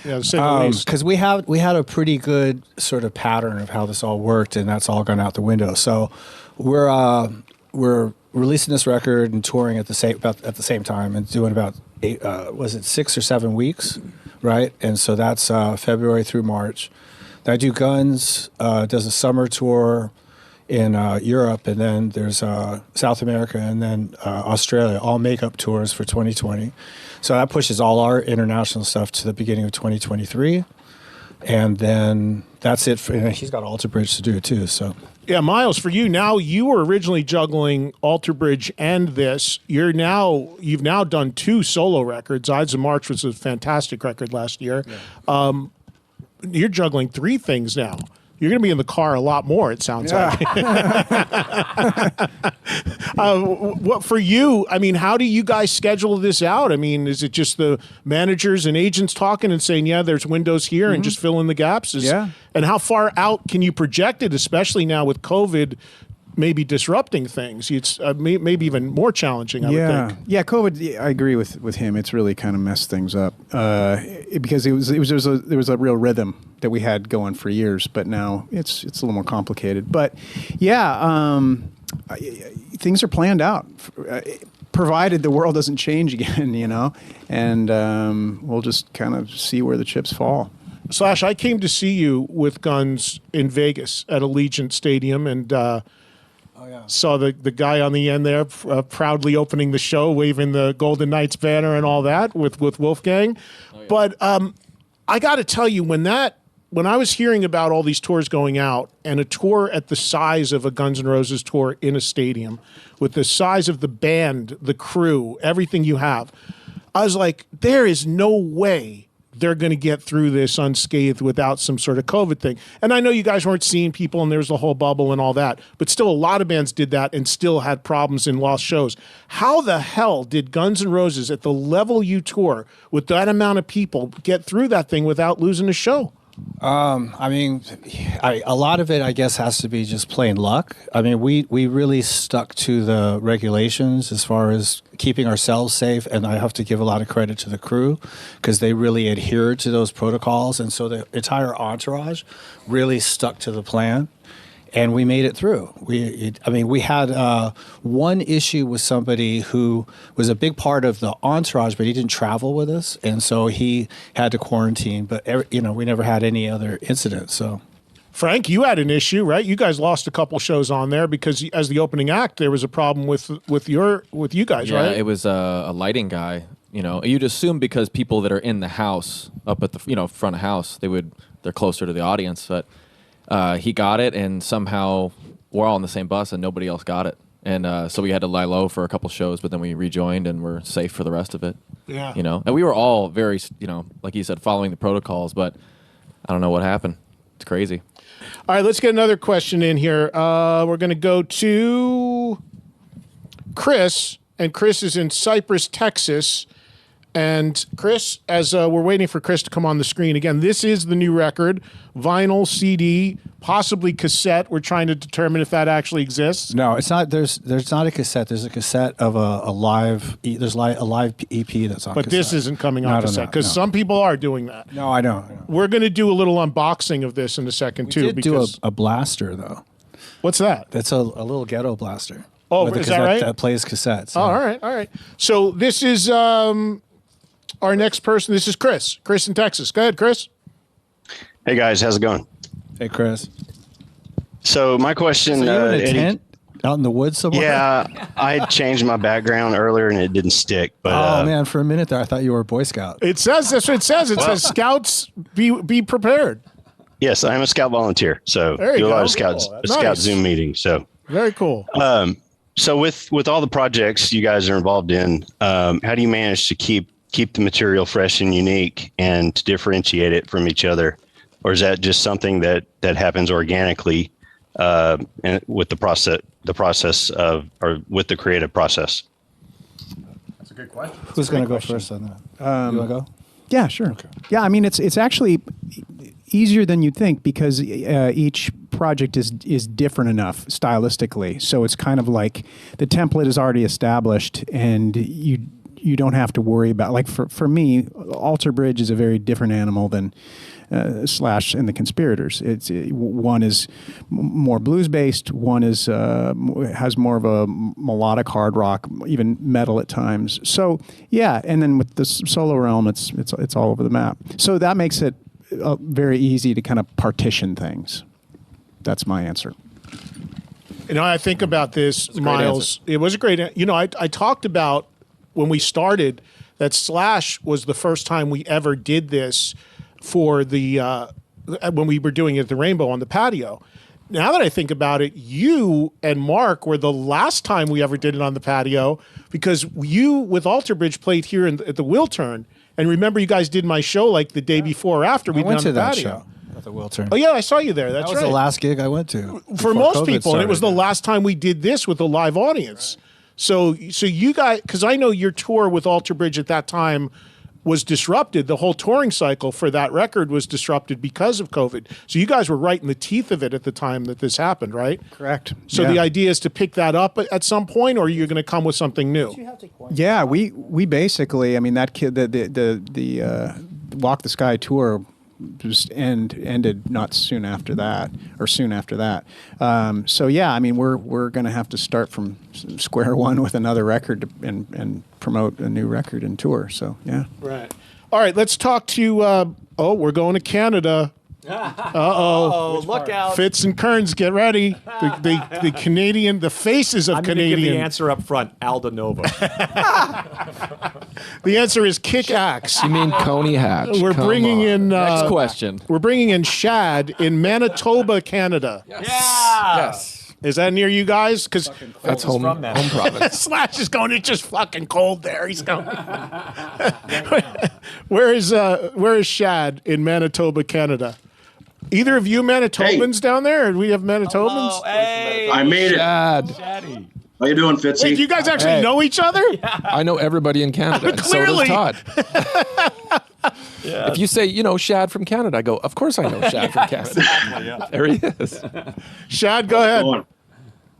Yeah, to say the least. Because we had a pretty good sort of pattern of how this all worked, and that's all gone out the window. So we're releasing this record and touring at the same time, and doing about 6 or 7 weeks, right? And so that's February through March. I do Guns, does a summer tour in Europe, and then there's South America, and then Australia, all makeup tours for 2020. So that pushes all our international stuff to the beginning of 2023. And then that's it. And he's got Alter Bridge to do too. So yeah, Miles, for you now, you were originally juggling Alter Bridge and this. You've now done 2 solo records. Ides of March was a fantastic record last year. Yeah. You're juggling 3 things now. You're going to be in the car a lot more, it sounds like. What for you, I mean, how do you guys schedule this out? I mean, is it just the managers and agents talking and saying, yeah, there's windows here, and just fill in the gaps? And how far out can you project it, especially now with COVID maybe disrupting things? It's maybe even more challenging, I would think. Yeah, COVID, I agree with him. It's really kind of messed things up because there was a real rhythm that we had going for years, but now it's a little more complicated. But yeah, things are planned out, provided the world doesn't change again, and we'll just kind of see where the chips fall. Slash, I came to see you with Guns in Vegas at Allegiant Stadium, and saw the guy on the end there proudly opening the show, waving the Golden Knights banner and all that with Wolfgang. But I got to tell you, when I was hearing about all these tours going out, and a tour at the size of a Guns N' Roses tour in a stadium, with the size of the band, the crew, everything you have, I was like, there is no way they're going to get through this unscathed without some sort of COVID thing. And I know you guys weren't seeing people and there's the whole bubble and all that, but still a lot of bands did that and still had problems and lost shows. How the hell did Guns N' Roses, at the level you tour, with that amount of people, get through that thing without losing a show? I mean, a lot of it, I guess, has to be just plain luck. I mean, we really stuck to the regulations as far as keeping ourselves safe, and I have to give a lot of credit to the crew because they really adhered to those protocols, and so the entire entourage really stuck to the plan. And we made it through. We had one issue with somebody who was a big part of the entourage, but he didn't travel with us, and so he had to quarantine. But we never had any other incidents. So, Frank, you had an issue, right? You guys lost a couple shows on there because, as the opening act, there was a problem with you guys, right? Yeah, it was a lighting guy. You'd assume because people that are in the house, up at the front of house, they're closer to the audience, but. He got it, and somehow we're all on the same bus, and nobody else got it. And so we had to lie low for a couple shows, but then we rejoined, and we're safe for the rest of it. Yeah. And we were all very, like you said, following the protocols, but I don't know what happened. It's crazy. All right, let's get another question in here. We're going to go to Chris, and Chris is in Cypress, Texas. And Chris, as we're waiting for Chris to come on the screen again, this is the new record, vinyl, CD, possibly cassette. We're trying to determine if that actually exists. No, it's not. There's not a cassette. There's a cassette of a live. There's a live EP that's on. But cassette. This isn't coming on cassette because some people are doing that. No, I know. We're going to do a little unboxing of this in a second too. We did do a blaster though. What's that? That's a little ghetto blaster. Oh, is that right? That plays cassettes. Oh, all right. So this is. our next person. This is Chris. Chris in Texas. Go ahead, Chris. Hey guys, how's it going? Hey, Chris. So my question, So you're in a Eddie- tent out in the woods somewhere? Yeah, I had changed my background earlier and it didn't stick. But Oh man, for a minute there, I thought you were a Boy Scout. It says that's what it says. It says scouts be prepared. yes, I'm a scout volunteer. So There you do a lot go. of scouts, Cool. scout Nice. Zoom meetings. So Very cool. so with all the projects you guys are involved in, how do you manage to keep the material fresh and unique and to differentiate it from each other, or is that just something that happens organically and with the process of, or with the creative process? That's a good question. Who's going to go first on that? You want to go? Yeah, sure. Yeah, I mean, it's actually easier than you'd think because each project is different enough stylistically. So it's kind of like the template is already established, and you don't have to worry about, like for me, Alter Bridge is a very different animal than Slash and the Conspirators. One is more blues based. One is has more of a melodic hard rock, even metal at times. So yeah, and then with the solo realm, it's all over the map. So that makes it very easy to kind of partition things. That's my answer. You know, I think about this, Miles. It was a great. You know, I talked about when we started that Slash was the first time we ever did this for the when we were doing it at the Rainbow on the patio. Now that I think about it, you and Mark were the last time we ever did it on the patio because you with Alter Bridge played here at the Wiltern. And remember, you guys did my show like the day before or after we I went did to on the that patio. show at the Wiltern. Oh yeah, I saw you there. That's That was right. the last gig I went to. For before most COVID people, and it was the started. last time we did this with a live audience. So you guys, because I know your tour with Alter Bridge at that time was disrupted. The whole touring cycle for that record was disrupted because of COVID. So you guys were right in the teeth of it at the time that this happened, right? Correct. So the idea is to pick that up at some point, or you're going to come with something new. Yeah, we basically, I mean, that kid, the Walk the Sky tour just ended not soon after that, or soon after that. So yeah, I mean, we're going to have to start from square one with another record and promote a new record and tour. So yeah. Right. All right, let's talk to, we're going to Canada. Oh, look out. Fitz and Kearns, get ready. The Canadian, the faces of I'm going to give Canadian. the answer up front. Aldo Nova. The answer is Kick Axe. You mean Coney Hatch? We're Come bringing on. in. Next question. We're bringing in Shad in Manitoba, Canada. Yes. Is that near you guys? Because That's home province. Slash is going. It's just fucking cold there. He's going. Where is Shad in Manitoba, Canada? Either of you Manitobans down there? Or do we have Manitobans? Hey. I made it. Dad, How you doing, Fitzy? Wait, do you guys actually know each other? I know everybody in Canada. and Clearly. So does Todd. If you say, Shad from Canada, I go, of course I know Shad from Canada. There he is. Shad, go ahead. Going.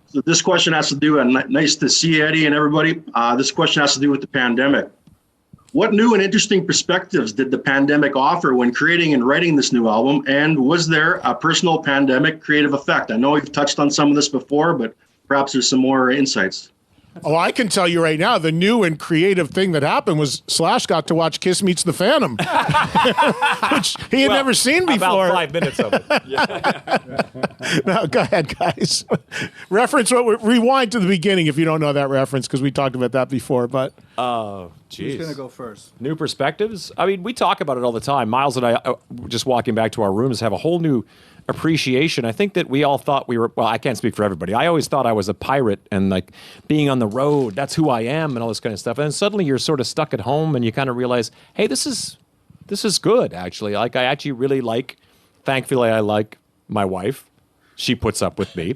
So this question has to do, and nice to see Eddie and everybody. This question has to do with the pandemic. What new and interesting perspectives did the pandemic offer when creating and writing this new album? And was there a personal pandemic creative effect? I know we've touched on some of this before, but perhaps there's some more insights. Oh, I can tell you right now, the new and creative thing that happened was Slash got to watch Kiss Meets the Phantom, which he had never seen before. About 5 minutes of it. No, go ahead, guys. Rewind to the beginning if you don't know that reference, because we talked about that before. But Oh, Who's jeez. going to go first? New perspectives? I mean, we talk about it all the time. Miles and I, just walking back to our rooms, have a whole new appreciation. I think that we all thought we were, well, I can't speak for everybody. I always thought I was a pirate and like being on the road, that's who I am and all this kind of stuff. And then suddenly you're sort of stuck at home and you kind of realize, hey, this is good, actually. Like, I actually really thankfully, I like my wife. She puts up with me.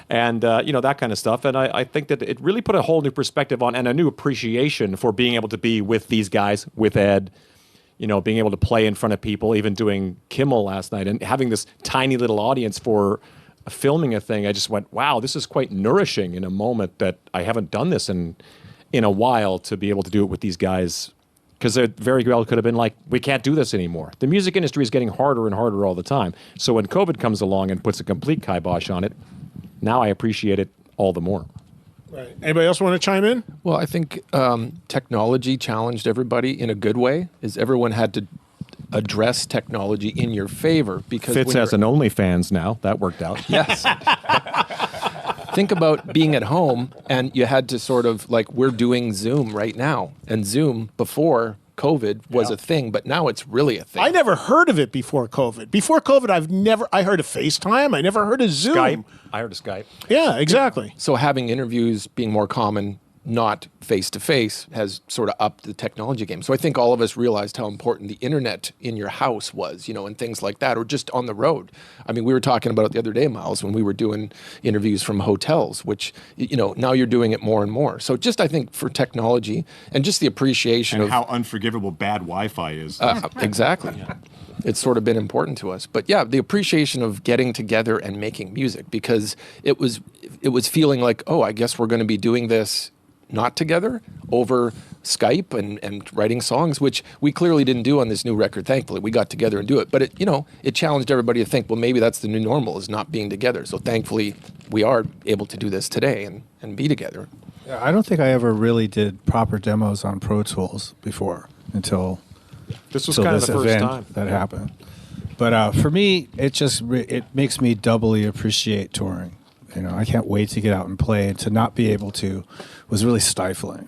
And, that kind of stuff. And I think that it really put a whole new perspective on and a new appreciation for being able to be with these guys, with Ed, being able to play in front of people, even doing Kimmel last night and having this tiny little audience for filming a thing. I just went, wow, this is quite nourishing in a moment that I haven't done this in a while, to be able to do it with these guys. Because it very well could have been like, we can't do this anymore. The music industry is getting harder and harder all the time. So when COVID comes along and puts a complete kibosh on it, now I appreciate it all the more. Right. Anybody else want to chime in? Well, I think technology challenged everybody in a good way. Is everyone had to address technology in your favor because Fitz has an OnlyFans now. That worked out. Yes. Think about being at home and you had to sort of like, we're doing Zoom right now, and Zoom before COVID was a thing, but now it's really a thing. I never heard of it before COVID. Before COVID, I heard of FaceTime. I never heard of Zoom. Skype. I heard of Skype. Yeah, exactly. So having interviews being more common, not face-to-face, has sort of upped the technology game. So I think all of us realized how important the internet in your house was, and things like that, or just on the road. I mean, we were talking about it the other day, Miles, when we were doing interviews from hotels, which, now you're doing it more and more. So just, I think, for technology and just the appreciation and of how unforgivable bad Wi-Fi is. Exactly. It's sort of been important to us. But yeah, the appreciation of getting together and making music, because it was feeling like, oh, I guess we're going to be doing this not together over Skype and writing songs, which we clearly didn't do on this new record. Thankfully, we got together and do it. But it challenged everybody to think, well, maybe that's the new normal, is not being together. So thankfully, we are able to do this today and be together. Yeah, I don't think I ever really did proper demos on Pro Tools before until this was kind of the first time that happened. But for me, it makes me doubly appreciate touring. I can't wait to get out and play, and to not be able to was really stifling.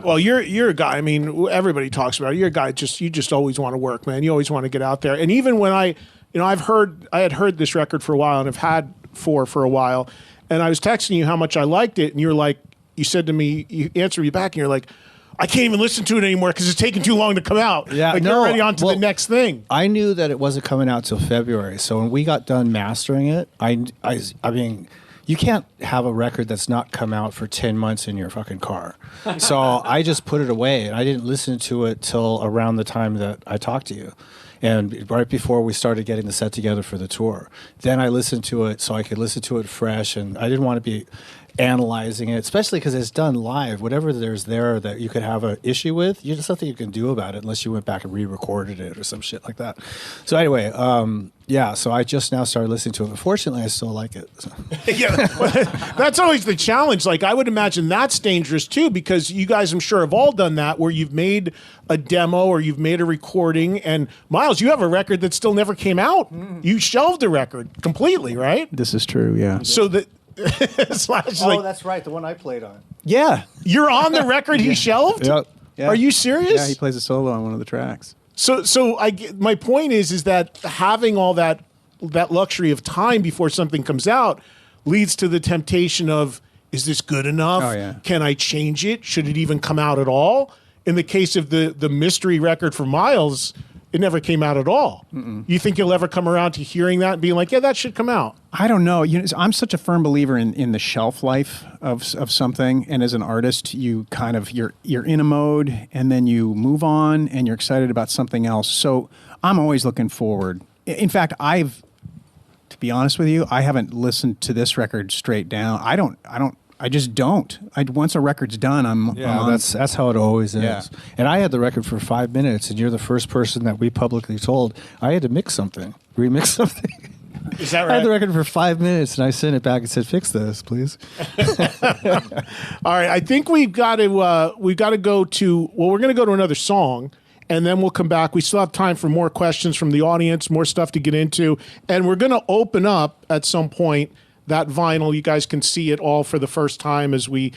Well, you're a guy. I mean, everybody talks about it. You're a guy. You just always want to work, man. You always want to get out there. And even when I had heard this record for a while, and I've had for a while, and I was texting you how much I liked it, and you said to me, you answered me back, and you're like, I can't even listen to it anymore because it's taking too long to come out. Yeah, you're already on to the next thing. I knew that it wasn't coming out till February, so when we got done mastering it, I mean, you can't have a record that's not come out for 10 months in your fucking car. So I just put it away, and I didn't listen to it till around the time that I talked to you. And right before we started getting the set together for the tour. Then I listened to it so I could listen to it fresh, and I didn't want to be analyzing it, especially because it's done live. Whatever there's there that you could have an issue with, there's nothing you can do about it unless you went back and re-recorded it or some shit like that. So anyway, so I just now started listening to it. But fortunately, I still like it. So. Yeah, that's always the challenge. Like, I would imagine that's dangerous too, because you guys, I'm sure, have all done that, where you've made a demo or you've made a recording. And Miles, you have a record that still never came out. You shelved the record completely, right? This is true, yeah. So that. That's right, the one I played on. Yeah. You're on the record he shelved? Yep. Yeah. Are you serious? Yeah, he plays a solo on one of the tracks. So my point is that having all that luxury of time before something comes out leads to the temptation of, is this good enough? Oh, yeah. Can I change it? Should it even come out at all? In the case of the mystery record for Miles, it never came out at all. You think you'll ever come around to hearing that and being like, yeah, that should come out? I don't know. I'm such a firm believer in the shelf life of something, and as an artist, you kind of you're in a mode, and then you move on, and you're excited about something else. So I'm always looking forward. In fact, to be honest with you, I haven't listened to this record straight down. I just don't. Once a record's done, I'm on. That's how it always is. Yeah. And I had the record for 5 minutes, and you're the first person that we publicly told I had to remix something. Is that right? I had the record for 5 minutes, and I sent it back and said, "Fix this, please." All right, I think we've got to go to. Well, we're going to go to another song, and then we'll come back. We still have time for more questions from the audience, more stuff to get into, and we're going to open up at some point that vinyl. You guys can see it all for the first time as we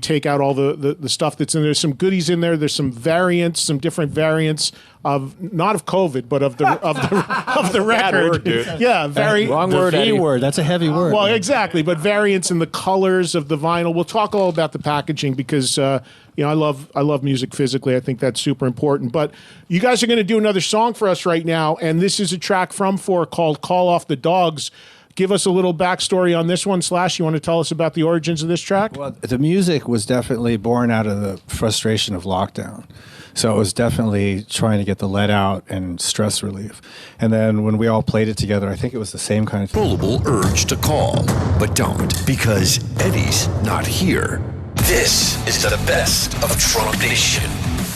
take out all the stuff that's in there. There's some goodies in there. There's some variants, some different variants of not of COVID, but of the record. Bad word, dude. Yeah, Wrong word. The V word. That's a heavy word. Well, exactly. But variants in the colors of the vinyl. We'll talk all about the packaging because I love music physically. I think that's super important. But you guys are going to do another song for us right now, and this is a track from 4 called "Call Off the Dogs." Give us a little backstory on this one. Slash, you want to tell us about the origins of this track? Well, the music was definitely born out of the frustration of lockdown. So it was definitely trying to get the let out and stress relief. And then when we all played it together, I think it was the same kind of thing. Controllable urge to call, but don't, because Eddie's not here. This is the best of Trunk Nation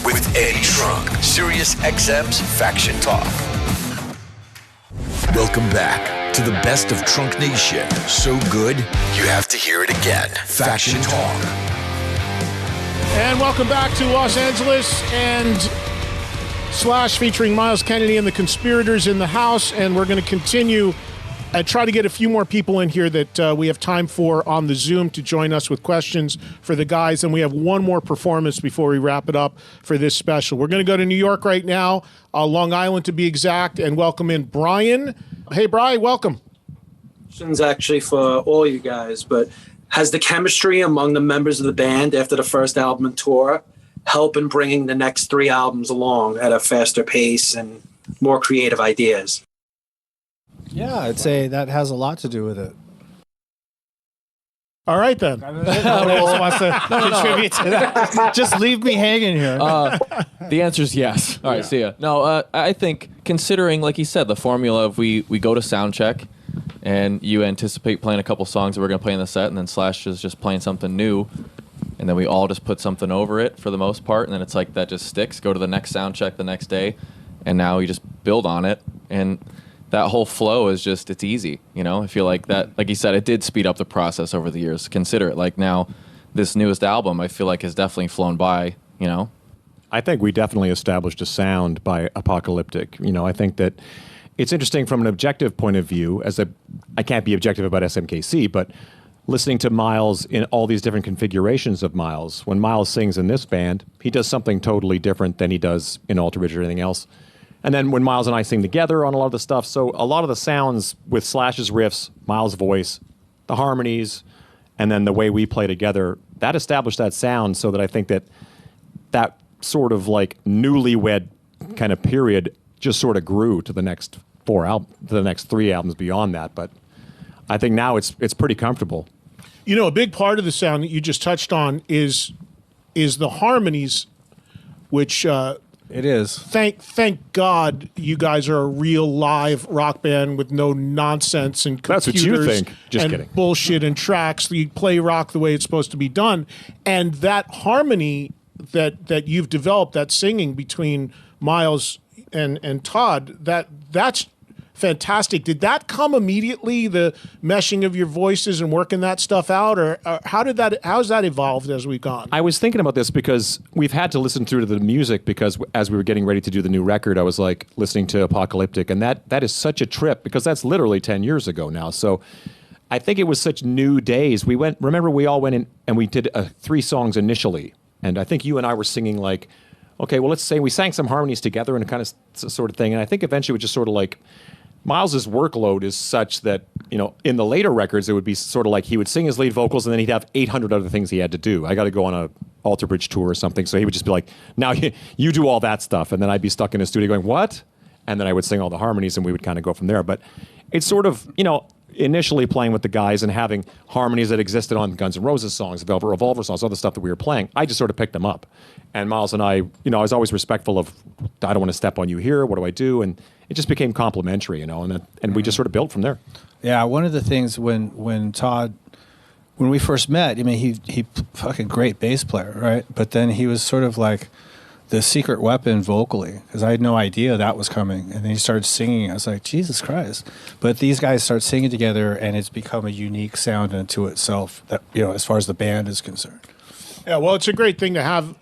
with Eddie Trunk, Sirius XM's Faction Talk. Welcome back to to the best of Trunk Nation. So good, you have to hear it again. Faction Talk. And welcome back to Los Angeles and Slash featuring Myles Kennedy and the Conspirators in the house. And we're going to continue and try to get a few more people in here that we have time for on the Zoom to join us with questions for the guys. And we have one more performance before we wrap it up for this special. We're going to go to New York right now, Long Island to be exact, and welcome in Brian. Hey, Brian, welcome. Questions actually for all you guys, but has the chemistry among the members of the band after the first album and tour help in bringing the next 3 albums along at a faster pace and more creative ideas? Yeah, I'd say that has a lot to do with it. All right, then. Nobody else wants to contribute to that. Just leave me hanging here. The answer is yes. All right, see ya. No, I think considering, like he said, the formula of we go to sound check and you anticipate playing a couple songs that we're going to play in the set, and then Slash is just playing something new, and then we all just put something over it for the most part, and then it's like that just sticks. Go to the next sound check the next day, and now you just build on it, and that whole flow is just, it's easy, you know? I feel like that, like you said, it did speed up the process over the years. Consider it, like now, this newest album, I feel like has definitely flown by, you know? I think we definitely established a sound by Apocalyptic. You know, I think that it's interesting from an objective point of view, I can't be objective about SMKC, but listening to Myles in all these different configurations of Myles, when Myles sings in this band, he does something totally different than he does in Alter Bridge or anything else. And then when Myles and I sing together on a lot of the stuff, so a lot of the sounds with Slash's riffs, Myles' voice, the harmonies, and then the way we play together, that established that sound so that I think that sort of like newlywed kind of period just sort of grew to the next 3 albums beyond that. But I think now it's pretty comfortable. You know, a big part of the sound that you just touched on is the harmonies, which it is. Thank God you guys are a real live rock band with no nonsense and computers. That's what you think. Just and kidding. Bullshit and tracks. You play rock the way it's supposed to be done, and that harmony that you've developed, that singing between Myles and Todd, that's fantastic. Did that come immediately, the meshing of your voices and working that stuff out, or how's that evolved as we've gone? I was thinking about this because we've had to listen through to the music, because as we were getting ready to do the new record, I was like listening to Apocalyptic, and that is such a trip, because that's literally 10 years ago now. So I think it was such new days. We all went in and we did 3 songs initially, and I think you and I were singing like, okay, well, let's say we sang some harmonies together and a kind of sort of thing, and I think eventually it was just sort of like, Myles' workload is such that, you know, in the later records, it would be sort of like he would sing his lead vocals and then he'd have 800 other things he had to do. I got to go on a Alter Bridge tour or something. So he would just be like, now you do all that stuff. And then I'd be stuck in a studio going, what? And then I would sing all the harmonies and we would kind of go from there. But it's sort of, you know, initially playing with the guys and having harmonies that existed on Guns N' Roses songs, Velvet Revolver songs, all the stuff that we were playing. I just sort of picked them up. And Myles and I, you know, I was always respectful of, I don't want to step on you here. What do I do? And it just became complimentary, you know, and we just sort of built from there. Yeah, one of the things when Todd, when we first met, I mean, he fucking great bass player, right? But then he was sort of like the secret weapon vocally, because I had no idea that was coming. And then he started singing. I was like, Jesus Christ. But these guys start singing together, and it's become a unique sound unto itself, that, you know, as far as the band is concerned. Yeah, well, it's a great thing to have,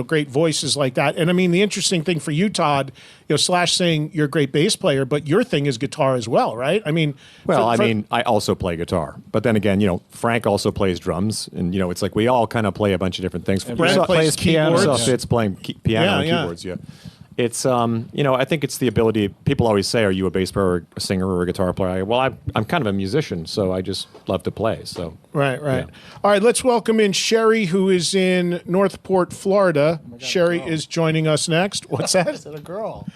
great voices like that. And I mean, the interesting thing for you, Todd, you know, Slash saying you're a great bass player, but your thing is guitar as well, right? I mean, I also play guitar, but then again, you know, Frank also plays drums, and you know, it's like we all kind of play a bunch of different things. Frank plays piano. Fitz playing piano and keyboards. Yeah. It's you know, I think it's the ability. People always say, "Are you a bass player, or a singer, or a guitar player?" I'm kind of a musician, so I just love to play. So right. Yeah. All right, let's welcome in Sherry, who is in Northport, Florida. Sherry is joining us next. What's that? Is it a girl?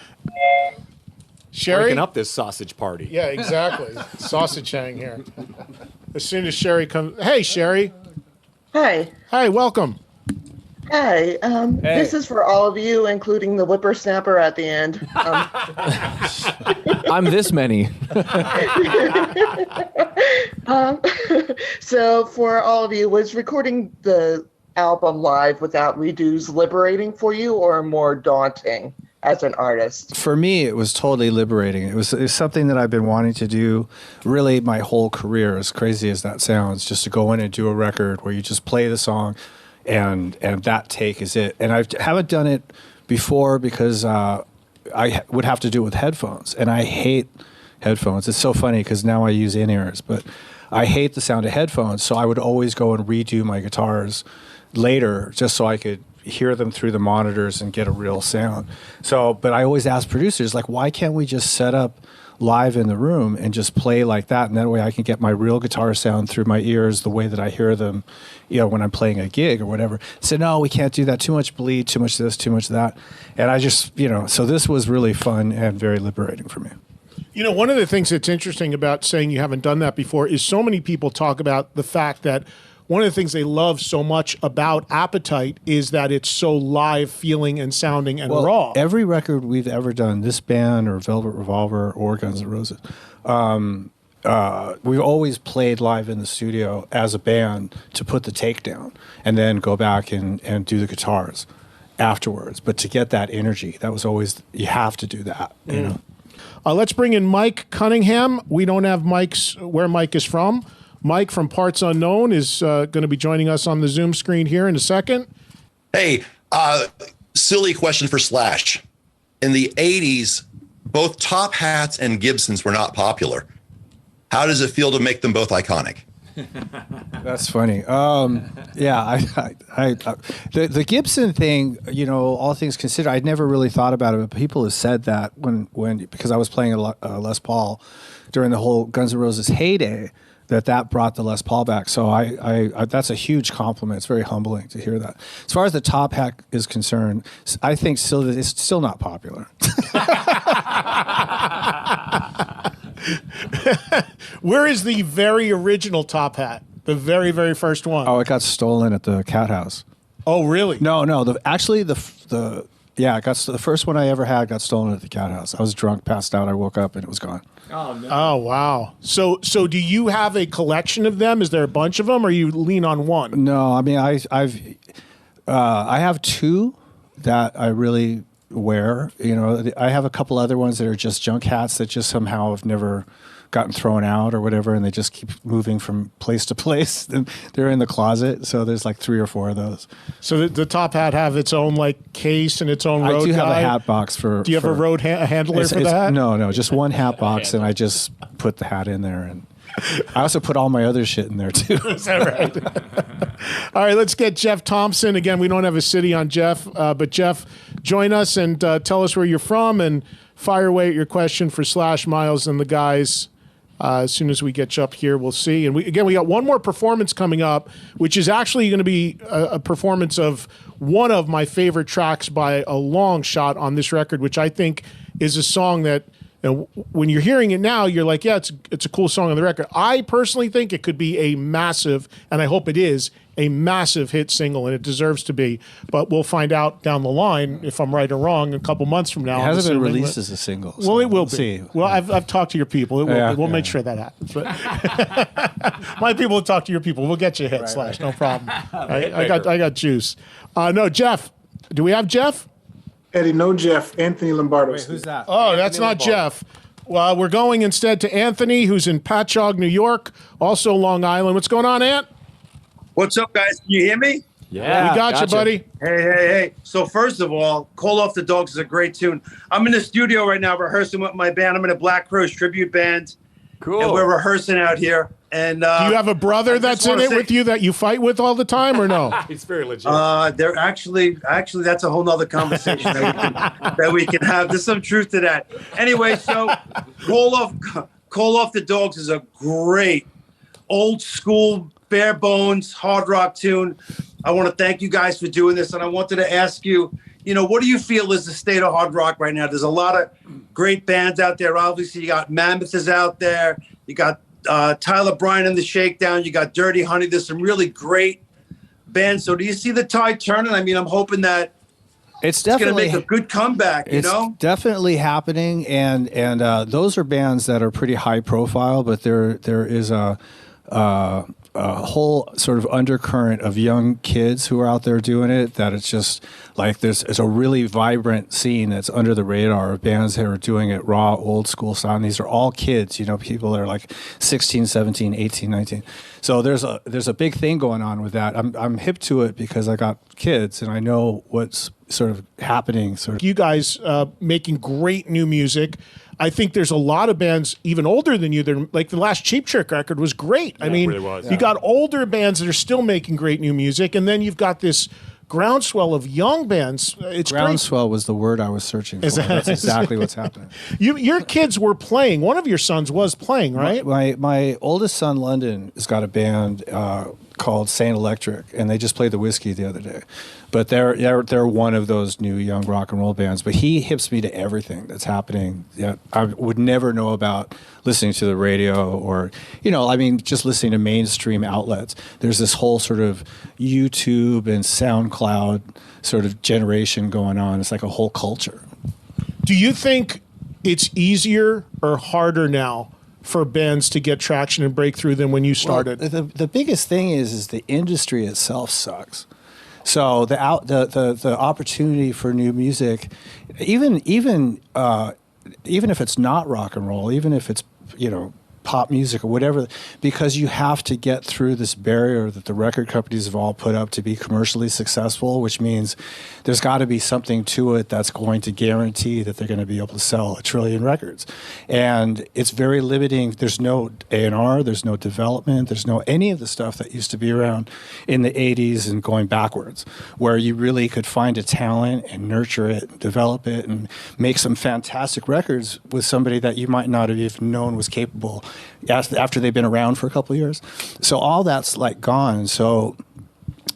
Sherry, breaking up this sausage party. Yeah, exactly. Sausage hang here. As soon as Sherry comes, hey Sherry. Hi. Hi, welcome. Hi. This is for all of you, including the whippersnapper at the end. I'm this many. So for all of you, was recording the album live without redos liberating for you or more daunting? as an artist? For me, it was totally liberating. It was something that I've been wanting to do really my whole career, as crazy as that sounds, just to go in and do a record where you just play the song and that take is it. And I haven't done it before because I would have to do it with headphones, and I hate headphones. It's so funny because now I use in-ears, but I hate the sound of headphones, so I would always go and redo my guitars later just so I could hear them through the monitors and get a real sound. So, but I always ask producers, like, why can't we just set up live in the room and just play like that? And that way I can get my real guitar sound through my ears the way that I hear them, when I'm playing a gig or whatever. So no, we can't do that. Too much bleed, too much this, too much that. And I just, so this was really fun and very liberating for me. One of the things that's interesting about saying you haven't done that before is so many people talk about the fact that one of the things they love so much about Appetite is that it's so live feeling and sounding and raw. Every record we've ever done, this band or Velvet Revolver or Guns N' Roses, we've always played live in the studio as a band to put the take down and then go back and do the guitars afterwards. But to get that energy, that was always, you have to do that, you know. Let's bring in Mike Cunningham. We don't have Mike's where Mike is from. Mike from Parts Unknown is going to be joining us on the Zoom screen here in a second. Hey, silly question for Slash. In the 80s, both top hats and Gibsons were not popular. How does it feel to make them both iconic? That's funny. The Gibson thing, all things considered, I'd never really thought about it, but people have said that when because I was playing a Les Paul during the whole Guns N' Roses heyday, that brought the Les Paul back. So I that's a huge compliment. It's very humbling to hear that. As far as the top hat is concerned, I think it's still not popular. Where is the very original top hat? The very, very first one? Oh, it got stolen at the Cat House. Oh, really? No. The first one I ever had got stolen at the Cat House. I was drunk, passed out. I woke up and it was gone. Oh, no. Oh, wow. So do you have a collection of them? Is there a bunch of them, or you lean on one? No, I mean, I have two that I really wear. I have a couple other ones that are just junk hats that just somehow have never gotten thrown out or whatever, and they just keep moving from place to place. They're in the closet, so there's like 3 or 4 of those. So the top hat have its own case and its own road I do have guide? a hat box for. Do you have a road handler for the hat? No, just one hat box, and I just put the hat in there, and I also put all my other shit in there too. Is that right? All right, let's get Jeff Thompson. Again, we don't have a city on Jeff, but Jeff, join us and tell us where you're from and fire away at your question for Slash, Miles, and the guys. As soon as we get you up here, we'll see. And we got one more performance coming up, which is actually going to be a performance of one of my favorite tracks by a long shot on this record, which I think is a song that, when you're hearing it now, you're like, yeah, it's a cool song on the record. I personally think it could be a massive, and I hope it is, a massive hit single, and it deserves to be. But we'll find out down the line if I'm right or wrong a couple months from now. It hasn't been released as a single. Well, it will be. See. Well, I've talked to your people. It will be. We'll make sure that happens. But my people will talk to your people. We'll get you a hit, Slash. No problem. I got juice. No, Jeff. Do we have Jeff? Eddie, no Jeff. Anthony Lombardo. Wait, who's that? Oh, that's not Jeff. Well, we're going instead to Anthony, who's in Patchogue, New York, also Long Island. What's going on, Ant? What's up, guys? Can you hear me? Yeah, we got you, buddy. Hey. So first of all, Call Off the Dogs is a great tune. I'm in the studio right now rehearsing with my band. I'm in a Black Crowes tribute band. Cool. And we're rehearsing out here. And do you have a brother that's in it with you that you fight with all the time, or no? He's very legit. They're actually, that's a whole nother conversation that we can have. There's some truth to that. Anyway, so Call Off the Dogs is a great old school, bare bones, hard rock tune. I want to thank you guys for doing this, and I wanted to ask you, what do you feel is the state of hard rock right now? There's a lot of great bands out there. Obviously, you got Mammoth is out there. You got Tyler Bryant and the Shakedown. You got Dirty Honey. There's some really great bands. So do you see the tide turning? I mean, I'm hoping that it's going to make a good comeback, It's definitely happening, and those are bands that are pretty high profile, but there is a a whole sort of undercurrent of young kids who are out there doing it, that it's just like it's a really vibrant scene that's under the radar of bands that are doing it raw, old school sound. These are all kids, people that are like 16, 17, 18, 19. So there's a big thing going on with that. I'm hip to it because I got kids and I know what's sort of happening. You guys making great new music. I think there's a lot of bands even older than you. They're like the last Cheap Trick record was great. I mean, it really was. You got older bands that are still making great new music, and then you've got this groundswell of young bands. It's groundswell was the word I was searching for. That's exactly what's happening. Your kids were playing. One of your sons was playing, right? My oldest son, London, has got a band called Saint Electric, and they just played the Whiskey the other day. But they're one of those new young rock and roll bands. But he hips me to everything that's happening that I would never know about listening to the radio or, just listening to mainstream outlets. There's this whole sort of YouTube and SoundCloud sort of generation going on. It's like a whole culture. Do you think it's easier or harder now for bands to get traction and breakthrough than when you started? Well, the biggest thing is the industry itself sucks. So the opportunity for new music, even if it's not rock and roll, even if it's pop music or whatever, because you have to get through this barrier that the record companies have all put up to be commercially successful, which means there's got to be something to it that's going to guarantee that they're going to be able to sell 1 trillion records. And it's very limiting. There's no A&R, there's no development, there's no any of the stuff that used to be around in the 80s and going backwards, where you really could find a talent and nurture it, develop it, and make some fantastic records with somebody that you might not have even known was capable after they've been around for a couple of years. So all that's like gone. So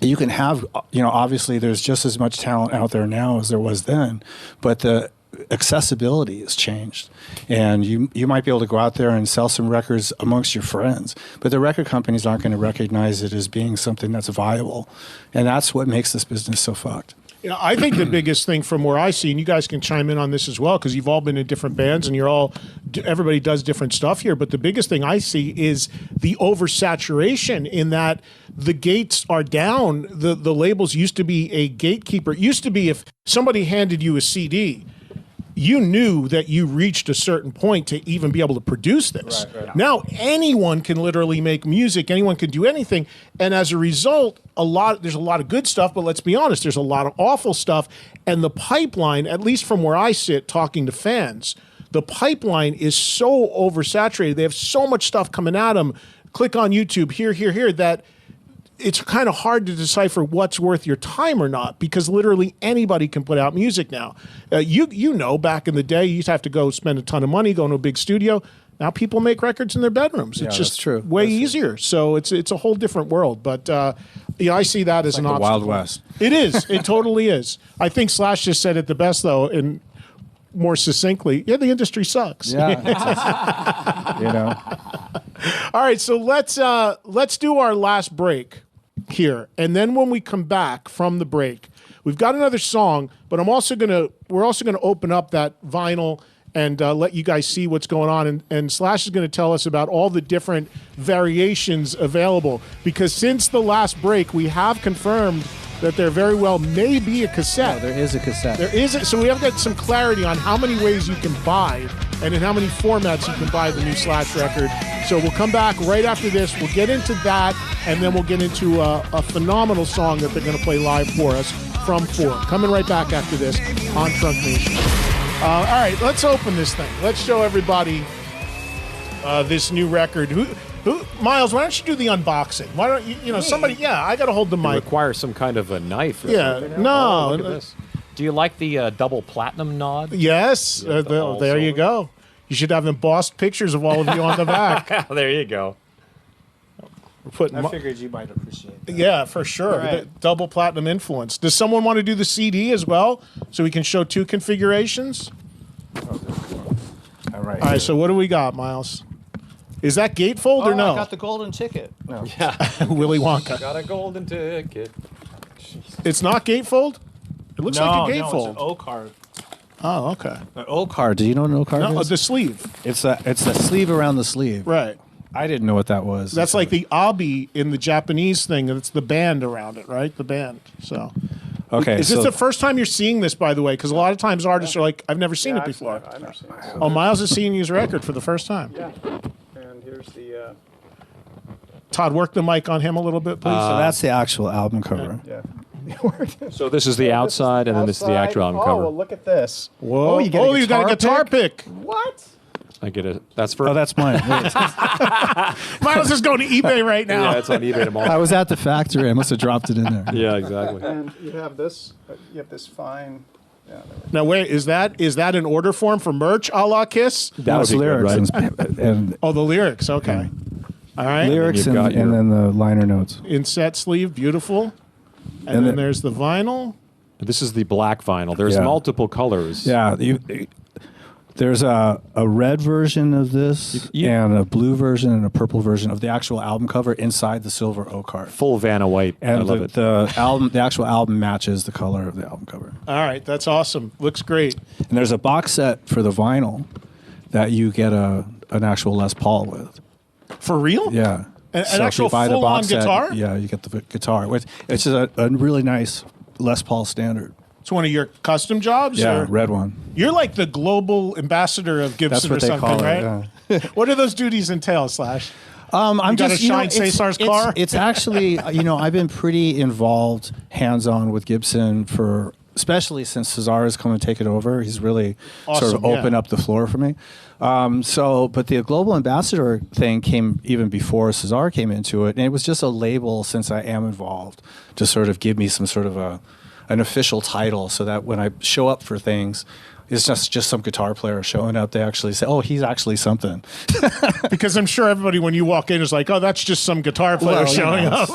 you can have, obviously there's just as much talent out there now as there was then, but the accessibility has changed. And you might be able to go out there and sell some records amongst your friends, but the record companies aren't going to recognize it as being something that's viable. And that's what makes this business so fucked. I think the biggest thing from where I see, and you guys can chime in on this as well, because you've all been in different bands and everybody does different stuff here. But the biggest thing I see is the oversaturation in that the gates are down. The labels used to be a gatekeeper. It used to be if somebody handed you a CD, you knew that you reached a certain point to even be able to produce this. Right. Now anyone can literally make music. Anyone can do anything. And as a result, there's a lot of good stuff, but let's be honest, there's a lot of awful stuff. And the pipeline, at least from where I sit talking to fans, the pipeline is so oversaturated. They have so much stuff coming at them. Click on YouTube, here, that it's kind of hard to decipher what's worth your time or not, because literally anybody can put out music now. Back in the day, you used to have to go spend a ton of money, go into a big studio. Now people make records in their bedrooms. It's just way easier. So it's a whole different world. But I see that as an like the obstacle. Wild West. It is. It totally is. I think Slash just said it the best, though, and more succinctly, the industry sucks. Yeah. All right, so let's do our last break here, and then when we come back from the break, we've got another song, but we're also gonna open up that vinyl and let you guys see what's going on, and Slash is going to tell us about all the different variations available, because since the last break, we have confirmed that there very well may be a cassette. No, there is a cassette. There is so we have got some clarity on how many ways you can buy and in how many formats you can buy the new Slash record. So we'll come back right after this. We'll get into that, and then we'll get into a phenomenal song that they're going to play live for us from 4. Coming right back after this on Trunk Nation. All right, let's open this thing. Let's show everybody this new record. Miles, why don't you do the unboxing? Why don't you somebody? I got to hold the mic. Requires some kind of a knife. Or something. No. Look at this. Do you like the double platinum nod? Yes. There you go. You should have embossed pictures of all of you on the back. There you go. I figured you might appreciate that. Yeah, for sure. Right. Double platinum influence. Does someone want to do the CD as well, so we can show 2 configurations? All right. All right. So what do we got, Miles? Is that gatefold or no? I got the golden ticket. No. Yeah. Willy Wonka. Got a golden ticket. It's not gatefold? It looks like a gatefold. No, it's an O card. Oh, okay. An O card. Do you know what an O card is? The sleeve. It's a sleeve around the sleeve. Right. I didn't know what that was. That's like the abi in the Japanese thing. It's the band around it, right? The band. So. Okay. Is this the first time you're seeing this, by the way? Because a lot of times artists are like, I've never seen it before. I've never seen it. Oh, Miles is seeing his record for the first time. Yeah. And here's the. Todd, work the mic on him a little bit, please. So that's the actual album cover. Yeah. So this is the outside, and then this is the actual album Oh, cover. well, look at this. Whoa! Oh, you get you got a guitar pick. What? I get it. That's for. Oh, that's mine. Miles is going to eBay right now. Yeah, it's on eBay tomorrow. I was at the factory. I must have dropped it in there. Yeah, exactly. And you have this. You have this fine. Yeah. Now wait, is that an order form for merch, a la Kiss? That was lyrics, and oh, the lyrics. Okay. All right. lyrics, and then the liner notes. Inset sleeve, beautiful. And then there's the vinyl. This is the black vinyl. There's multiple colors. Yeah. There's a red version of this, and a blue version, and a purple version of the actual album cover inside the silver O card. Full Vanna White. And I love it. The actual album matches the color of the album cover. All right, that's awesome. Looks great. And there's a box set for the vinyl that you get an actual Les Paul with. For real? Yeah. An So if actual you buy the full-on box set, guitar? yeah, you get the guitar. It's just a really nice Les Paul standard. It's one of your custom jobs? Yeah, or? red one. You're like the global ambassador of Gibson That's what or they something, call right? it, What do those duties entail, Slash? I'm you just to shine Cesar's car? It's actually, I've been pretty involved, hands-on with Gibson especially since Cesar has come and taken over. He's really sort of opened up the floor for me. But the global ambassador thing came even before Cesar came into it, and it was just a label, since I am involved, to sort of give me some sort of an official title, so that when I show up for things, it's just some guitar player showing up. They actually say, "Oh, he's actually something." Because I'm sure everybody, when you walk in, is like, "Oh, that's just some guitar player showing up."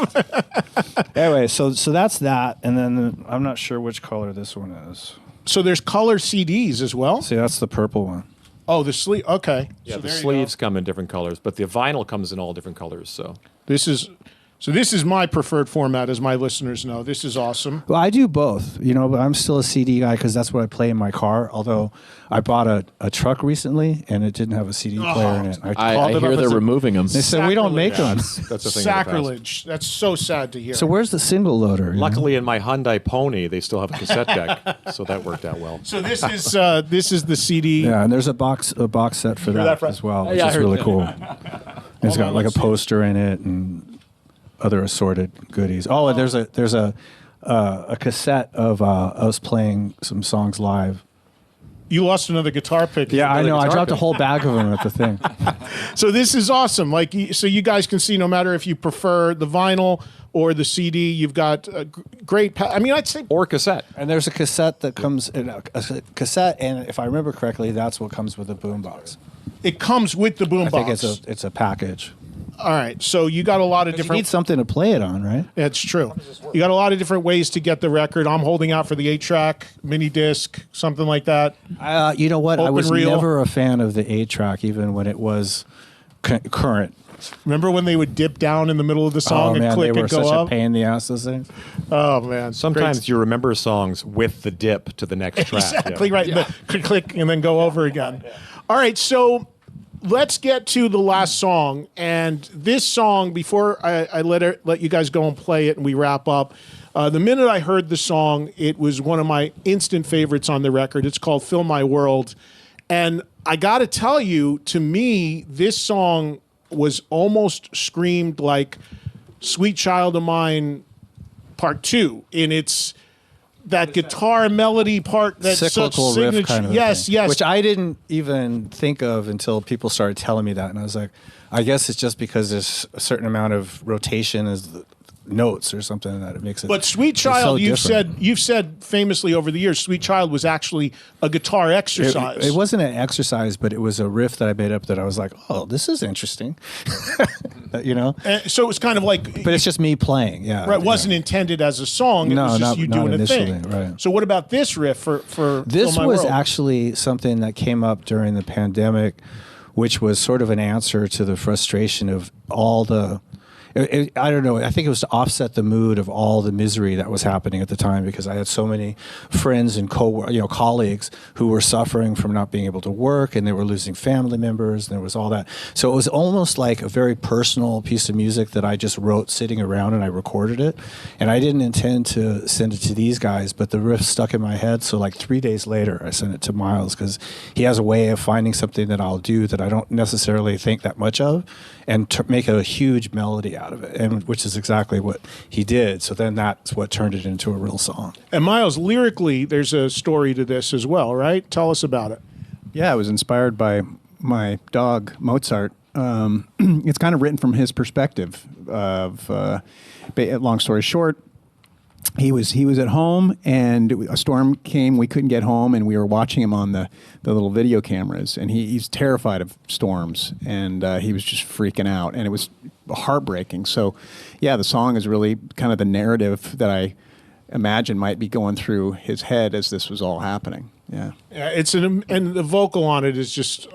Anyway, so that's that, and then I'm not sure which color this one is. So there's color CDs as well. See, that's the purple one. Oh, the sleeve. Okay. Yeah, So the there you sleeves come in different colors, but the vinyl comes in all different colors. So This is my preferred format, as my listeners know. This is awesome. Well, I do both, but I'm still a CD guy because that's what I play in my car. Although I bought a truck recently and it didn't have a CD player in it. I hear they're removing them. They said we don't make them. that's a thing. Sacrilege. That's so sad to hear. So where's the single loader? Luckily, in my Hyundai Pony, they still have a cassette deck, so that worked out well. So this is the CD. Yeah, and there's a box set for that as well, which is really cool. It's got like a poster in it and other assorted goodies. Oh, and there's a cassette of us playing some songs live. You lost another guitar pick. Yeah, I know. I dropped a whole bag of them at the thing. So this is awesome. So you guys can see, no matter if you prefer the vinyl or the CD, you've got a great. I'd say or cassette. And there's a cassette that comes in a cassette, and if I remember correctly, that's what comes with the boombox. It comes with the boombox. I think it's a package. All right, so you got a lot of different. You need something to play it on, right? That's true. You got a lot of different ways to get the record. I'm holding out for the 8-track, mini disc, something like that. You know what? I was reel. never a fan of the 8-track, even when it was current. Remember when they would dip down in the middle of the song and click they were and go such up? a pain in the ass, those things. Oh man! Sometimes you remember songs with the dip to the next track. Exactly right. Yeah. Click and then go over again. All right, so let's get to the last song. And this song, before I let you guys go and play it and we wrap up, the minute I heard the song, it was one of my instant favorites on the record. It's called "Fill My World," and I got to tell you, to me, this song was almost screamed like "Sweet Child of Mine" Part 2 in its that guitar melody part, that cyclical such riff kind of yes, thing. Which I didn't even think of until people started telling me that, and I was like, I guess it's just because there's a certain amount of rotation as the notes or something that it makes it. But "Sweet Child," you've said famously over the years, "Sweet Child" was actually a guitar exercise. It wasn't an exercise, but it was a riff that I made up that I was like, oh, this is interesting. So it was kind of like, but it's just me playing. Yeah, right. It wasn't intended as a song. It was just you doing a thing. Right. So what about this riff for this Fill My was World? actually something that came up during the pandemic, which was sort of an answer to the frustration of all the I don't know. I think it was to offset the mood of all the misery that was happening at the time, because I had so many friends and colleagues who were suffering from not being able to work, and they were losing family members, and there was all that. So it was almost like a very personal piece of music that I just wrote sitting around, and I recorded it. And I didn't intend to send it to these guys, but the riff stuck in my head. So like 3 days later, I sent it to Miles, because he has a way of finding something that I'll do that I don't necessarily think that much of, and make a huge melody out of it, and which is exactly what he did. So then that's what turned it into a real song. And Miles, lyrically, there's a story to this as well, right? Tell us about it. Yeah, it was inspired by my dog Mozart. It's kind of written from his perspective. Long story short, he was at home, and a storm came. We couldn't get home, and we were watching him on the little video cameras. And he's terrified of storms, and he was just freaking out, and it was heartbreaking. So, yeah, the song is really kind of the narrative that I imagine might be going through his head as this was all happening. Yeah, and the vocal on it is just,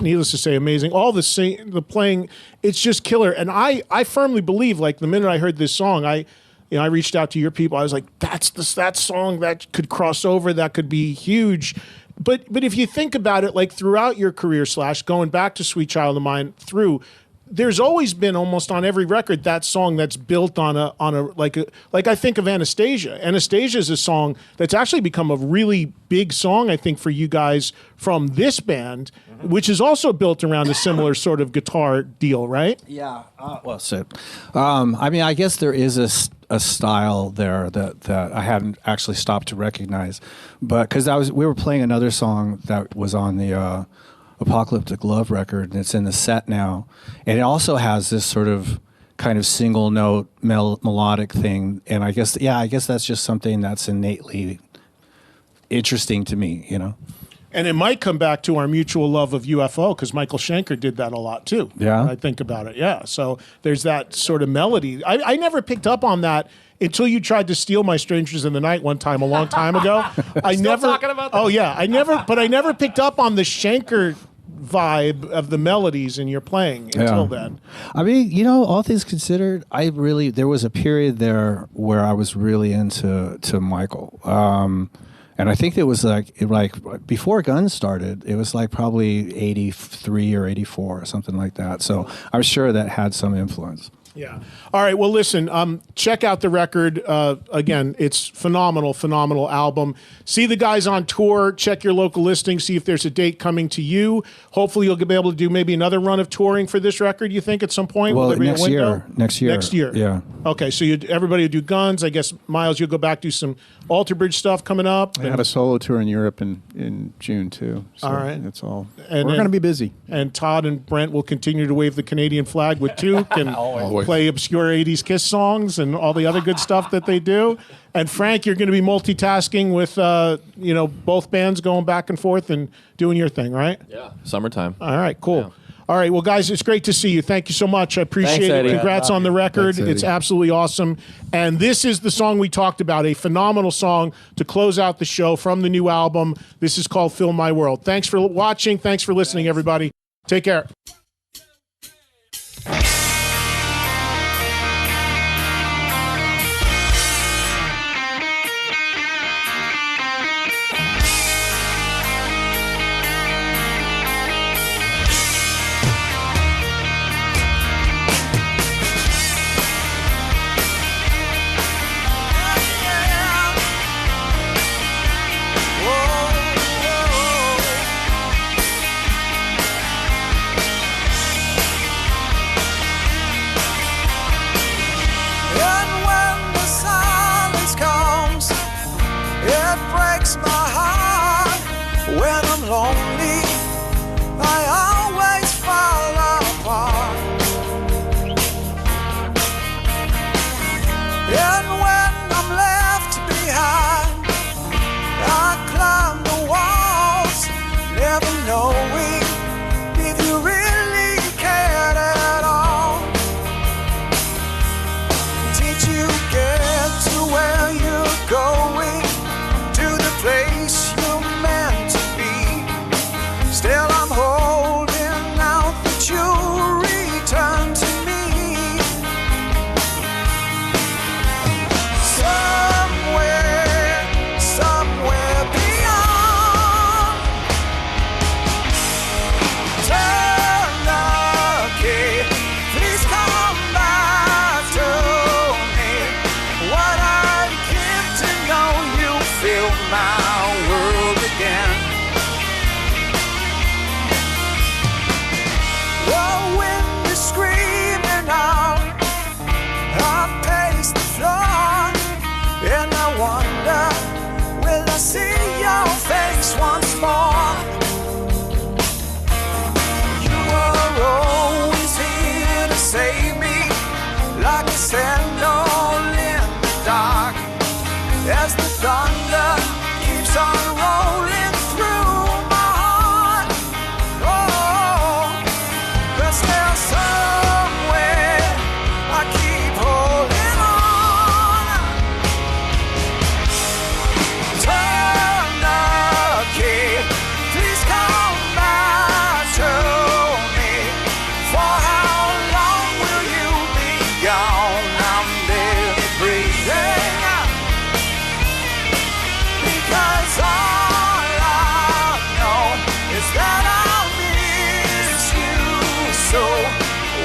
needless to say, amazing. All the playing, it's just killer. And I firmly believe, like the minute I heard this song, I reached out to your people. I was like, that song that could cross over, that could be huge. But if you think about it, like throughout your career, Slash, going back to Sweet Child of Mine there's always been almost on every record that song that's built on a like I think of Anastasia. Anastasia is a song that's actually become a really big song, I think, for you guys from this band, which is also built around a similar sort of guitar deal, right? Yeah. Well said. I mean, I guess there is a style there that I hadn't actually stopped to recognize, but because we were playing another song that was on the Apocalyptic Love record, and it's in the set now, and it also has this sort of kind of single note melodic thing, and I guess that's just something that's innately interesting to me, you know. And it might come back to our mutual love of UFO, because Michael Schenker did that a lot too. Yeah, when I think about it. Yeah, so there's that sort of melody. I never picked up on that until you tried to steal my Strangers in the Night one time, a long time ago. Still talking about that? Oh yeah, I never picked up on the Schenker vibe of the melodies in your playing until then. I mean, you know, all things considered, there was a period there where I was really into Michael. And I think it was like before Guns started, it was like probably 83 or 84 or something like that. So I'm sure that had some influence. Yeah. All right. Well, listen, check out the record. Again, it's phenomenal album. See the guys on tour. Check your local listings. See if there's a date coming to you. Hopefully you'll be able to do maybe another run of touring for this record, you think, at some point? Well, next year. Next year. Yeah. Okay. So everybody will do Guns. I guess, Miles, you'll go back, do some Alter Bridge stuff coming up. I have a solo tour in Europe in June, too. So all right. That's all. And we're going to be busy. And Todd and Brent will continue to wave the Canadian flag with Toque and play obscure 80s Kiss songs and all the other good stuff that they do. And Frank, you're going to be multitasking with both bands, going back and forth and doing your thing, right? Yeah, summertime. All right, cool. Yeah. All right, well, guys, it's great to see you. Thank you so much. I appreciate Thanks, it. Eddie. Congrats on the record. Thanks, it's absolutely awesome. And this is the song we talked about, a phenomenal song to close out the show from the new album. This is called Fill My World. Thanks for watching. Thanks for listening, everybody. Take care.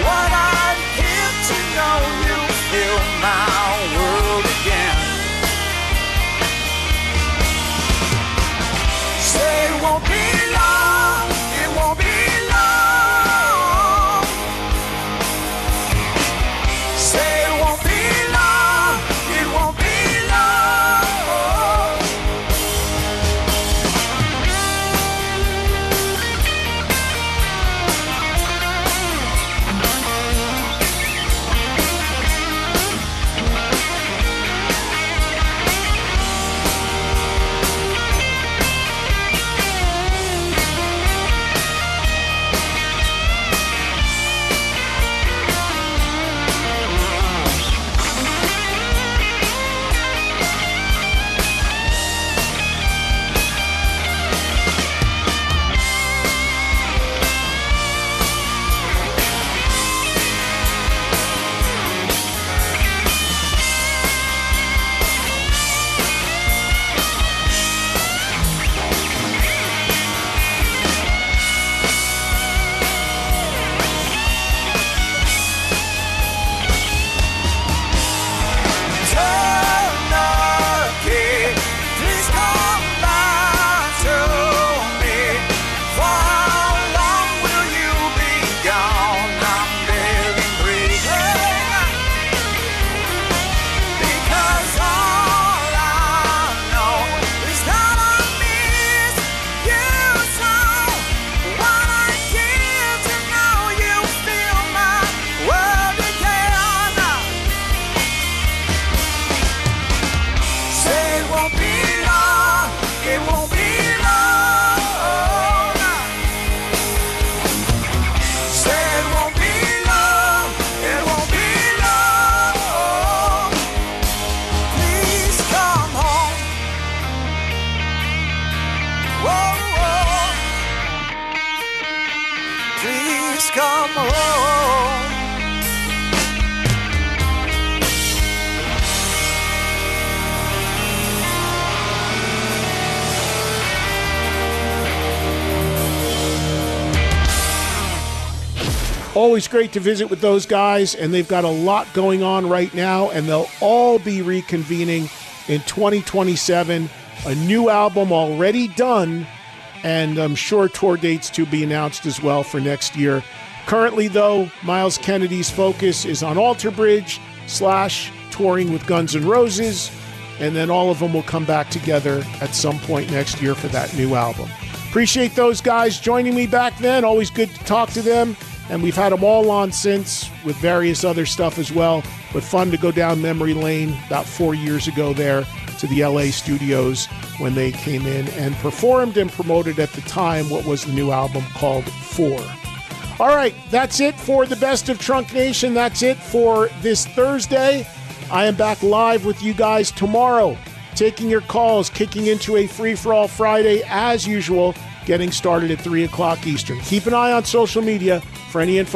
what I'd give to know you fill my world again. Say it won't be long, it won't be long. Say it won't be long, it won't be long. Please come home. Always great to visit with those guys, and they've got a lot going on right now, and they'll all be reconvening in 2027. A new album already done, and I'm sure tour dates to be announced as well for next year. Currently, though, Myles Kennedy's focus is on Alter Bridge / touring with Guns N' Roses, and then all of them will come back together at some point next year for that new album. Appreciate those guys joining me back then. Always good to talk to them. And we've had them all on since with various other stuff as well. But fun to go down memory lane about 4 years ago there to the LA studios when they came in and performed and promoted at the time what was the new album called 4. All right, that's it for the Best of Trunk Nation. That's it for this Thursday. I am back live with you guys tomorrow, taking your calls, kicking into a free-for-all Friday as usual, getting started at 3 o'clock Eastern. Keep an eye on social media for any info